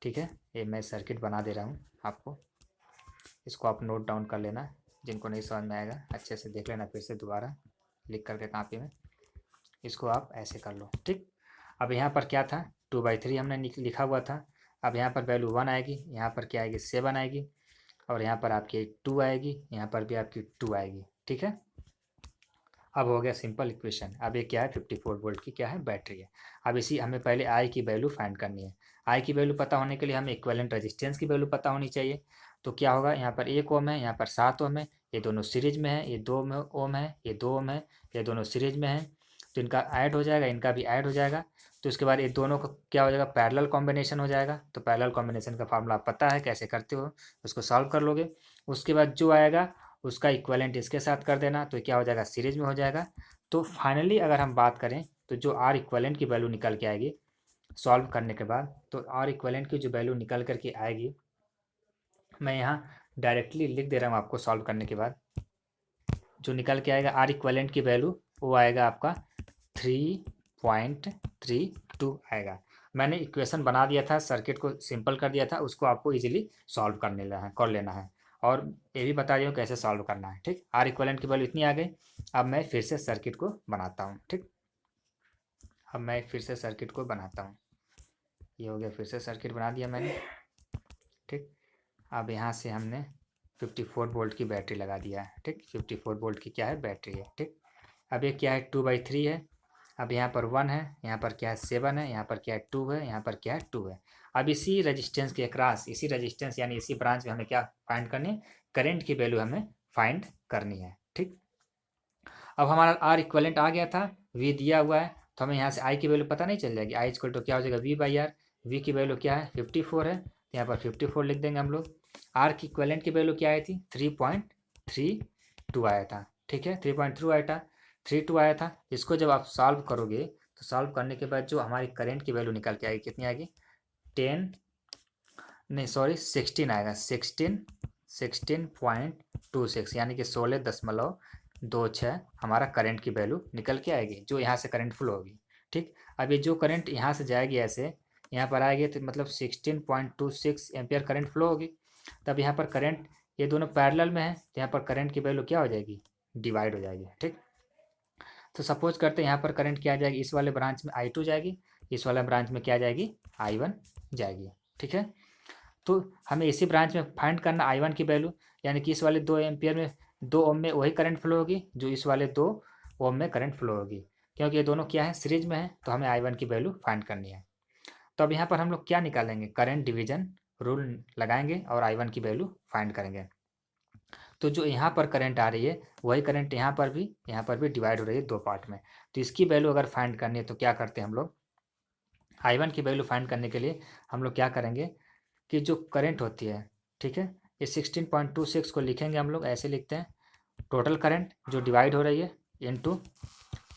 ठीक है। ये मैं सर्किट बना दे रहा हूँ आपको, इसको आप नोट डाउन कर लेना, जिनको नहीं समझ में आएगा अच्छे से देख लेना, फिर से दोबारा लिख करके कापी में, इसको आप ऐसे कर लो, ठीक। अब यहाँ पर क्या था, 2/3 हमने लिखा हुआ था, अब यहाँ पर वैल्यू 1 आएगी, यहाँ पर क्या आएगी, 7 आएगी, और यहाँ पर आपकी 2 आएगी, यहाँ पर भी आपकी 2 आएगी, ठीक है। अब हो गया सिंपल इक्वेशन। अब ये क्या है, 54 वोल्ट की क्या है, बैटरी है। अब इसी हमें पहले आई की वैल्यू फाइंड करनी है। आई की वैल्यू पता होने के लिए हमें इक्विवेलेंट रेजिस्टेंस की वैल्यू पता होनी चाहिए। तो क्या होगा, यहाँ पर 1 ओम है, यहाँ पर 7 ओम है, ये दोनों सीरीज में है, ये 2 ओम है, ये 2 ओम है, ये दोनों सीरीज में है, तो इनका ऐड हो जाएगा, इनका भी ऐड हो जाएगा। तो उसके बाद ये दोनों का क्या हो जाएगा, पैरेलल कॉम्बिनेशन हो जाएगा। तो पैरेलल कॉम्बिनेशन का फार्मूला पता है कैसे करते हो, उसको सॉल्व कर लोगे। उसके बाद जो आएगा उसका इक्विवेलेंट इसके साथ कर देना, तो क्या हो जाएगा, सीरीज में हो जाएगा। तो फाइनली अगर हम बात करें तो जो आर इक्विवेलेंट की वैल्यू निकल के आएगी सॉल्व करने के बाद, तो आर इक्विवेलेंट की जो वैल्यू निकल करके आएगी, मैं यहाँ डायरेक्टली लिख दे रहा हूँ आपको। सॉल्व करने के बाद जो निकल के आएगा आर इक्विवेलेंट की वैल्यू वो आएगा आपका 3.32 आएगा। मैंने इक्वेशन बना दिया था, सर्किट को सिंपल कर दिया था, उसको आपको इजीली सॉल्व कर लेना है, और ये भी बता दिया हूँ कैसे सॉल्व करना है, ठीक। आर इक्विवेलेंट की वैल्यू इतनी आ गई। अब मैं फिर से सर्किट को बनाता हूँ, ठीक। अब मैं फिर से सर्किट को बनाता हूँ, ये हो गया, फिर से सर्किट बना दिया मैंने, ठीक। अब यहाँ से हमने 54 वोल्ट की बैटरी लगा दिया है, ठीक। 54 वोल्ट की क्या है, बैटरी है, ठीक। अब ये क्या है, 2/3 है। अब यहाँ पर 1 है, यहाँ पर क्या है, 7 है, यहाँ पर क्या है, 2 है, यहाँ पर क्या है, 2 है। अब इसी रेजिस्टेंस के अक्रॉस, इसी रेजिस्टेंस यानी इसी ब्रांच में हमें क्या फाइंड करनी है, करंट की वैल्यू हमें फाइंड करनी है, ठीक। अब हमारा आर इक्वलेंट आ गया था, वी दिया हुआ है, तो हमें यहाँ से आई की वैल्यू पता नहीं चल जाएगी। आई इक्वल टू क्या हो जाएगा, वी बाई आर। वी की वैल्यू क्या है, 54 है, तो यहाँ पर 54 लिख देंगे हम लोग। आर की इक्वलेंट की वैल्यू क्या आई थी, 3.32 आया था। ठीक है, 3.32 आया था। इसको जब आप सॉल्व करोगे तो सॉल्व करने के बाद जो हमारी करंट की वैल्यू निकल के आएगी, कितनी आएगी, 10 नहीं सॉरी 16 आएगा, 16.26, यानी कि 16.26 हमारा करंट की वैल्यू निकल के आएगी, जो यहाँ से करंट फ्लो होगी। ठीक, अब ये जो करंट यहाँ से जाएगी ऐसे यहाँ पर आएगी, तो मतलब 16.26 एम्पियर करंट फ्लो होगी। तब यहाँ पर करंट, ये दोनों पैरेलल में है, तो यहाँ पर करंट की वैल्यू क्या हो जाएगी, डिवाइड हो जाएगी। ठीक, तो सपोज करते हैं यहाँ पर करंट क्या आ जाएगी, इस वाले ब्रांच में I2 जाएगी, इस वाले ब्रांच में क्या जाएगी, I1 जाएगी। ठीक है, तो हमें इसी ब्रांच में फाइंड करना I1 की वैल्यू, यानी कि इस वाले 2 एम्पियर में 2 ओम में वही करंट फ्लो होगी जो इस वाले 2 ओम में करंट फ्लो होगी, क्योंकि ये दोनों क्या है, सीरीज में है, तो हमें I1 की वैल्यू फाइंड करनी है। तो अब यहाँ पर हम लोग क्या निकालेंगे, करंट डिवीजन रूल लगाएंगे और I1 की वैल्यू फाइंड करेंगे। तो जो यहाँ पर करंट आ रही है वही करंट यहाँ पर भी डिवाइड हो रही है 2 पार्ट में। तो इसकी वैल्यू अगर फाइंड करनी है तो क्या करते हैं हम लोग, I1 की वैल्यू फाइंड करने के लिए हम लोग क्या करेंगे कि जो करंट होती है, ठीक है, ये 16.26 को लिखेंगे हम लोग, ऐसे लिखते हैं, टोटल करंट जो डिवाइड हो रही है इनटू,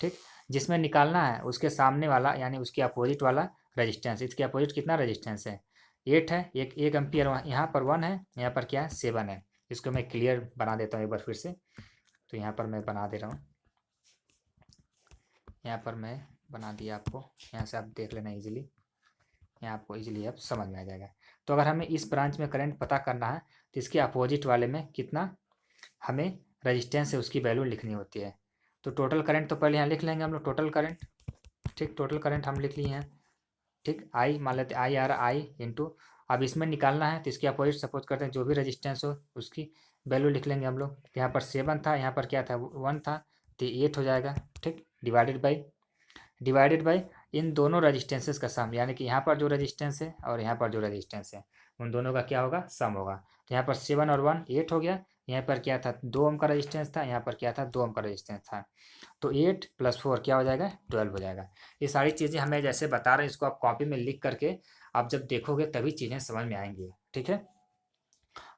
ठीक, जिसमें निकालना है उसके सामने वाला यानी उसके अपोजिट वाला रेजिस्टेंस। इसके अपोजिट कितना रेजिस्टेंस है, 8 है, एक एम्पियर यहाँ पर 1 है, यहाँ पर क्या है 7 है। इसको मैं क्लियर बना देता हूँ एक बार फिर से, तो यहाँ पर मैं बना दे रहा हूँ, यहाँ पर मैं बना दिया आपको, यहाँ से आप देख लेना इजीली, यहाँ आपको इजीली अब समझ में आ जाएगा। तो अगर हमें इस ब्रांच में करंट पता करना है तो इसके अपोजिट वाले में कितना हमें रेजिस्टेंस है उसकी वैल्यू लिखनी होती है। तो टोटल करंट तो पहले यहाँ लिख लेंगे हम लोग, टोटल करंट, ठीक, टोटल करंट हम लिख लिए हैं। ठीक, आई मान लेते आई आ रहा आई इंटू, अब इसमें निकालना है तो इसके अपोजिट सपोज करते हैं जो भी रेजिस्टेंस हो उसकी वैल्यू लिख लेंगे हम लोग। यहाँ पर 7 था, यहाँ पर क्या था 1 था, तो 8 हो जाएगा। ठीक, डिवाइडेड बाई इन दोनों रजिस्टेंसेस का सम, यानी कि यहाँ पर जो रजिस्टेंस है और यहाँ पर जो रजिस्टेंस है उन दोनों का क्या होगा, सम होगा। तो यहाँ पर 7 और 1 8 हो गया, यहाँ पर क्या था 2 ओम का रजिस्टेंस था, यहाँ पर क्या था 2 ओम का रजिस्टेंस था, तो 8 + 4 क्या हो जाएगा, 12 हो जाएगा। ये सारी चीज़ें हमें जैसे बता रहे हैं इसको आप कॉपी में लिख करके आप जब देखोगे तभी चीज़ें समझ में आएंगी। ठीक है,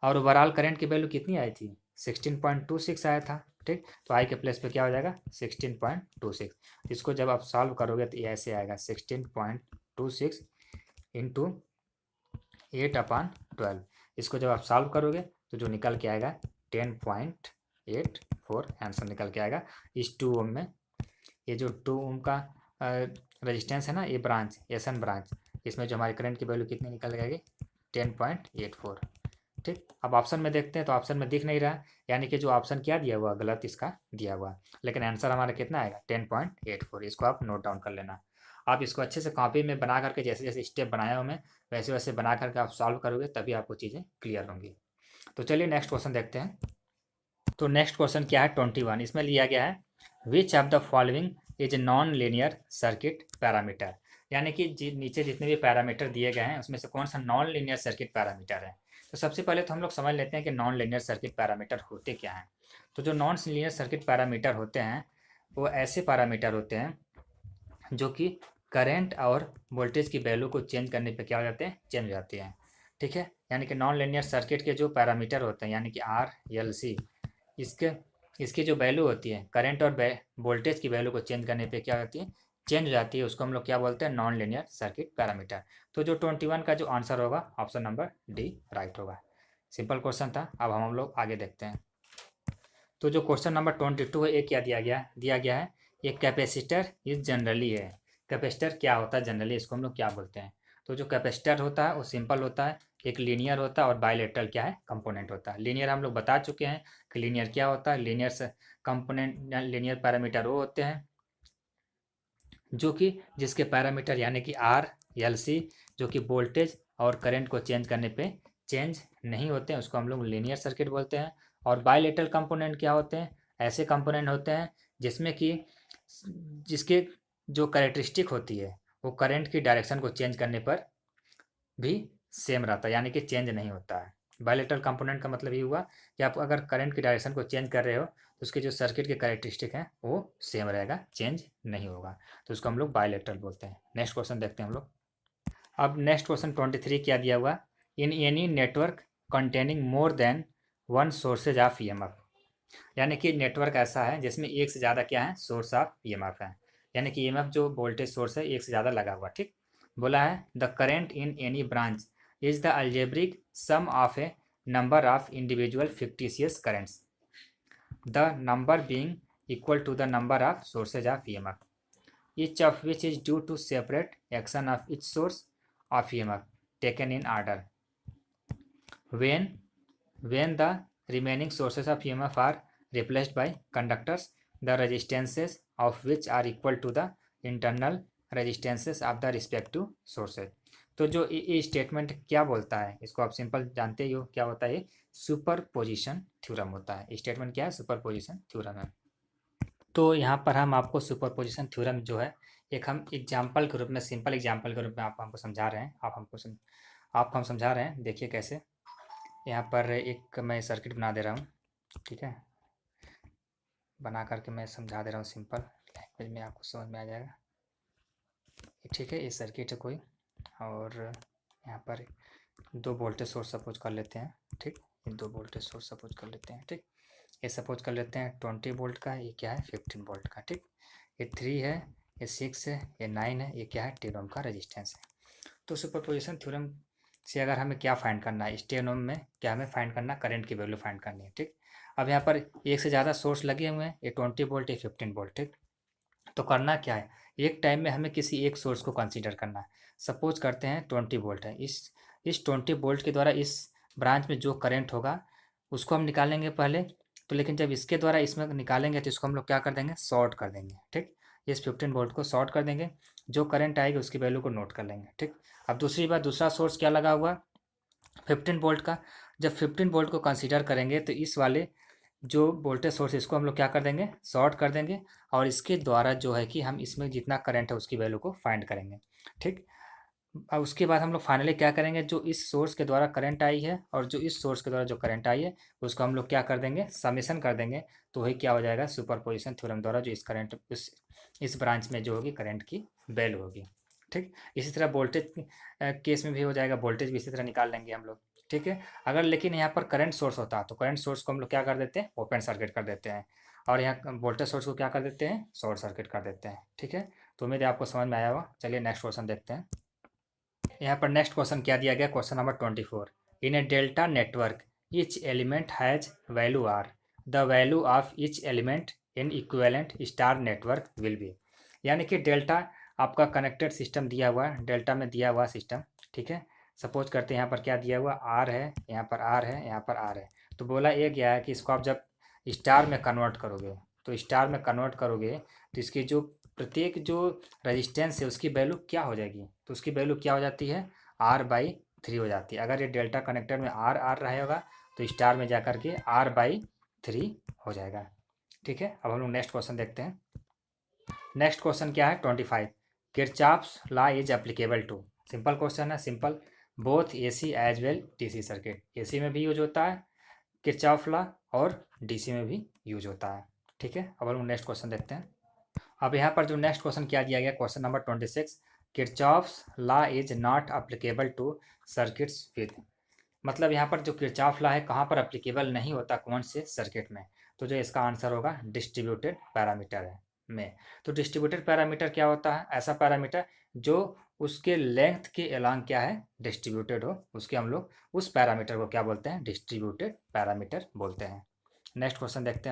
और ओवरऑल करंट की वैल्यू कितनी आई थी, 16.26 आया था। ठीक, तो आई के प्लेस पे क्या हो जाएगा 16.26। इसको जब आप सॉल्व करोगे तो ये ऐसे आएगा 16.26 इंटू 8/12। इसको जब आप सॉल्व करोगे तो जो निकल के आएगा 10.84 आंसर निकल के आएगा। इस 2 ओम में ये जो 2 ओम का रेजिस्टेंस है ना, ये ब्रांच एसन ब्रांच, इसमें जो हमारी करंट की वैल्यू कितनी निकल जाएगी 10.84। ठीक, अब ऑप्शन में देखते हैं तो ऑप्शन में दिख नहीं रहा, यानी कि जो ऑप्शन क्या दिया हुआ गलत इसका दिया हुआ, लेकिन आंसर हमारा कितना आएगा 10.84। इसको आप नोट डाउन कर लेना। आप इसको अच्छे से कॉपी में बना करके जैसे जैसे स्टेप बनाया हूँ मैं वैसे वैसे बना करके आप सॉल्व करोगे तभी आपको चीज़ें क्लियर होंगी। तो चलिए नेक्स्ट क्वेश्चन देखते हैं। तो नेक्स्ट क्वेश्चन क्या है 21, इसमें लिया गया है which of the following is non linear circuit parameter, यानी कि नीचे जितने भी पैरामीटर दिए गए हैं उसमें से कौन सा नॉन लीनियर सर्किट पैरामीटर है। तो सबसे पहले तो हम लोग समझ लेते हैं कि नॉन लीनियर सर्किट पैरामीटर होते क्या हैं। तो जो नॉन लीनियर सर्किट पैरामीटर होते हैं वो ऐसे पैरामीटर होते हैं जो कि करंट और वोल्टेज की वैल्यू को चेंज करने पे क्या हो जाते हैं, चेंज हो जाती हैं। ठीक है, यानी कि नॉन लीनियर सर्किट के जो पैरामीटर होते हैं यानी कि आर एल सी, इसके इसकी जो वैल्यू होती है करंट और वोल्टेज की वैल्यू को चेंज करने पे क्या होती है, चेंज हो जाती है, उसको हम लोग क्या बोलते हैं, नॉन लीनियर सर्किट पैरामीटर। तो जो 21 का जो आंसर होगा ऑप्शन नंबर डी राइट होगा। सिंपल क्वेश्चन था, अब हम लोग आगे देखते हैं। तो जो क्वेश्चन नंबर 22 है ये क्या दिया गया है, एक कैपेसिटर इज जनरली है। कैपेसिटर क्या होता है जनरली, इसको हम लोग क्या बोलते हैं। तो जो कैपेसिटर होता है वो सिंपल होता है, एक लीनियर होता है और बायलेटरल क्या है, कंपोनेंट होता है। लीनियर हम लोग बता चुके हैं कि लीनियर क्या होता है, लीनियर से कंपोनेंट लीनियर पैरामीटर वो होते हैं जो कि जिसके पैरामीटर यानी कि आर एल सी जो कि वोल्टेज और करंट को चेंज करने पे चेंज नहीं होते हैं, उसको हम लोग लीनियर सर्किट बोलते हैं। और बायलेटरल कंपोनेंट क्या होते हैं, ऐसे कंपोनेंट होते हैं जिसमें कि जिसके जो कैरेक्टरिस्टिक होती है वो करंट की डायरेक्शन को चेंज करने पर भी सेम रहता है, यानी कि चेंज नहीं होता है। बायलेटरल कंपोनेंट का मतलब ये हुआ कि आप अगर करंट की डायरेक्शन को चेंज कर रहे हो तो उसके जो सर्किट के कैरेक्टरिस्टिक हैं वो सेम रहेगा, चेंज नहीं होगा, तो उसको हम लोग बायलेटरल बोलते हैं। नेक्स्ट क्वेश्चन देखते हैं हम लोग। अब नेक्स्ट क्वेश्चन 23 क्या दिया हुआ, in any network containing more than one sources of EMF, यानी कि नेटवर्क ऐसा है जिसमें एक से ज़्यादा क्या है, सोर्स ऑफ ईएमएफ है, यानी कि ईएमएफ जो वोल्टेज सोर्स है एक से ज़्यादा लगा हुआ। ठीक, बोला है the current in any branch is the algebraic sum of a number of individual fictitious currents, the number being equal to the number of sources of EMF, each of which is due to separate action of each source of EMF taken in order. When the remaining sources of EMF are replaced by conductors, the resistances of which are equal to the internal resistances of the respective sources. तो जो ये स्टेटमेंट क्या बोलता है, इसको आप सिंपल जानते ही हो क्या होता है, सुपरपोजिशन थ्योरम होता है। स्टेटमेंट क्या है, सुपरपोजिशन थ्योरम है। तो यहाँ पर हम आपको सुपरपोजिशन थ्योरम जो है एक हम एग्जाम्पल के रूप में, सिंपल एग्जाम्पल के रूप में आप हमको समझा रहे हैं, आपको हम समझा रहे हैं। देखिए कैसे, यहाँ पर एक मैं सर्किट बना दे रहा हूँ, ठीक है, बना करके मैं समझा दे रहा हूँ सिंपल लैंग्वेज में, आपको समझ में आ जाएगा। ठीक है, ये सर्किट है कोई, और यहाँ पर दो वोल्टेज सोर्स सपोज कर लेते हैं। ठीक, ये दो वोल्टेज सोर्स सपोज कर लेते हैं। ठीक, ये सपोज कर लेते हैं 20 वोल्ट का, ये क्या है 15 वोल्ट का। ठीक, ये 3 है, ये 6 है, ये 9 है, ये क्या है 10 ओम का रेजिस्टेंस है। तो सुपरपोजिशन थ्योरम से अगर हमें क्या फाइंड करना है, 10 ओम में क्या हमें फाइंड करना, करंट की वैल्यू फाइंड करनी है। ठीक, अब यहाँ पर एक से ज़्यादा सोर्स लगे हुए हैं, ये 20 वोल्ट, ये 15 वोल्ट। ठीक, तो करना क्या है, एक टाइम में हमें किसी एक सोर्स को कंसीडर करना है। सपोज करते हैं 20 वोल्ट है, इस 20 वोल्ट के द्वारा इस ब्रांच में जो करंट होगा उसको हम निकालेंगे पहले। तो लेकिन जब इसके द्वारा इसमें निकालेंगे तो इसको हम लोग क्या कर देंगे, शॉर्ट कर देंगे। ठीक, इस 15 वोल्ट को शॉर्ट कर देंगे, जो करंट आएगी उसकी वैल्यू को नोट कर लेंगे। ठीक, अब दूसरी बात, दूसरा सोर्स क्या लगा हुआ 15 वोल्ट का, जब 15 वोल्ट को कंसीडर करेंगे तो इस वाले जो वोल्टेज सोर्स इसको हम लोग क्या कर देंगे, शॉर्ट कर देंगे, और इसके द्वारा जो है कि हम इसमें जितना करंट है उसकी वैल्यू को फाइंड करेंगे। ठीक, अब उसके बाद हम लोग फाइनली क्या करेंगे, जो इस सोर्स के द्वारा करंट आई है और जो इस सोर्स के द्वारा जो करंट आई है उसको हम लोग क्या कर देंगे, समेशन कर देंगे। तो वही क्या हो जाएगा, सुपरपोजिशन थ्योरम द्वारा जो इस करंट इस ब्रांच में जो होगी करंट की वैल्यू होगी। ठीक, इसी तरह वोल्टेज केस में भी हो जाएगा, वोल्टेज भी इसी तरह निकाल लेंगे हम लोग। ठीक है, अगर लेकिन यहाँ पर करंट सोर्स होता तो करंट सोर्स को हम लोग क्या कर देते हैं, ओपन सर्किट कर देते हैं, और यहाँ वोल्टेज सोर्स को क्या कर देते हैं, शॉर्ट सर्किट कर देते हैं। ठीक है, तो उम्मीद है आपको समझ में आया होगा। चलिए नेक्स्ट क्वेश्चन देखते हैं। यहाँ पर नेक्स्ट क्वेश्चन क्या दिया गया, question number 24, in a delta network each element has value R, the value of each element in equivalent star network will be, यानी कि डेल्टा आपका कनेक्टेड सिस्टम दिया हुआ, डेल्टा में दिया हुआ सिस्टम। ठीक है, सपोज करते हैं यहाँ पर क्या दिया हुआ, आर है, यहाँ पर आर है, यहाँ पर आर है। तो बोला ये गया है कि इसको आप जब स्टार में कन्वर्ट करोगे, तो स्टार में कन्वर्ट करोगे तो इसकी जो प्रत्येक जो रजिस्टेंस है उसकी वैल्यू क्या हो जाएगी, तो उसकी वैल्यू क्या हो जाती है, R/3 हो जाती है। अगर ये डेल्टा कनेक्टर में आर आर रहेगा तो स्टार में जाकर के R/3 हो जाएगा। ठीक है, अब हम लोग नेक्स्ट क्वेश्चन देखते हैं। नेक्स्ट क्वेश्चन क्या है 25, Kirchhoff's law is applicable to, simple question है, simple, both AC as well DC circuit, AC में भी यूज होता है किरचॉफ लॉ और DC में भी यूज होता है। ठीक है, अब हम लोग नेक्स्ट क्वेश्चन देखते हैं। अब यहाँ पर जो नेक्स्ट क्वेश्चन क्या दिया गया, question number 26, Kirchhoff's law is not applicable to circuits with, मतलब यहाँ पर जो किरचॉफ लॉ है कहाँ पर अप्लीकेबल नहीं होता, कौन से सर्किट में, तो जो इसका आंसर होगा डिस्ट्रीब्यूटेड पैरामीटर है में। तो डिस्ट्रीब्यूटेड पैरामीटर क्या होता है, ऐसा पैरामीटर जो उसके लेंथ के अलोंग क्या है, डिस्ट्रीब्यूटेड हो, उसके हम लोग उस पैरामीटर को क्या बोलते हैं, डिस्ट्रीब्यूटेड पैरामीटर बोलते हैं। नेक्स्ट क्वेश्चन देखते हैं।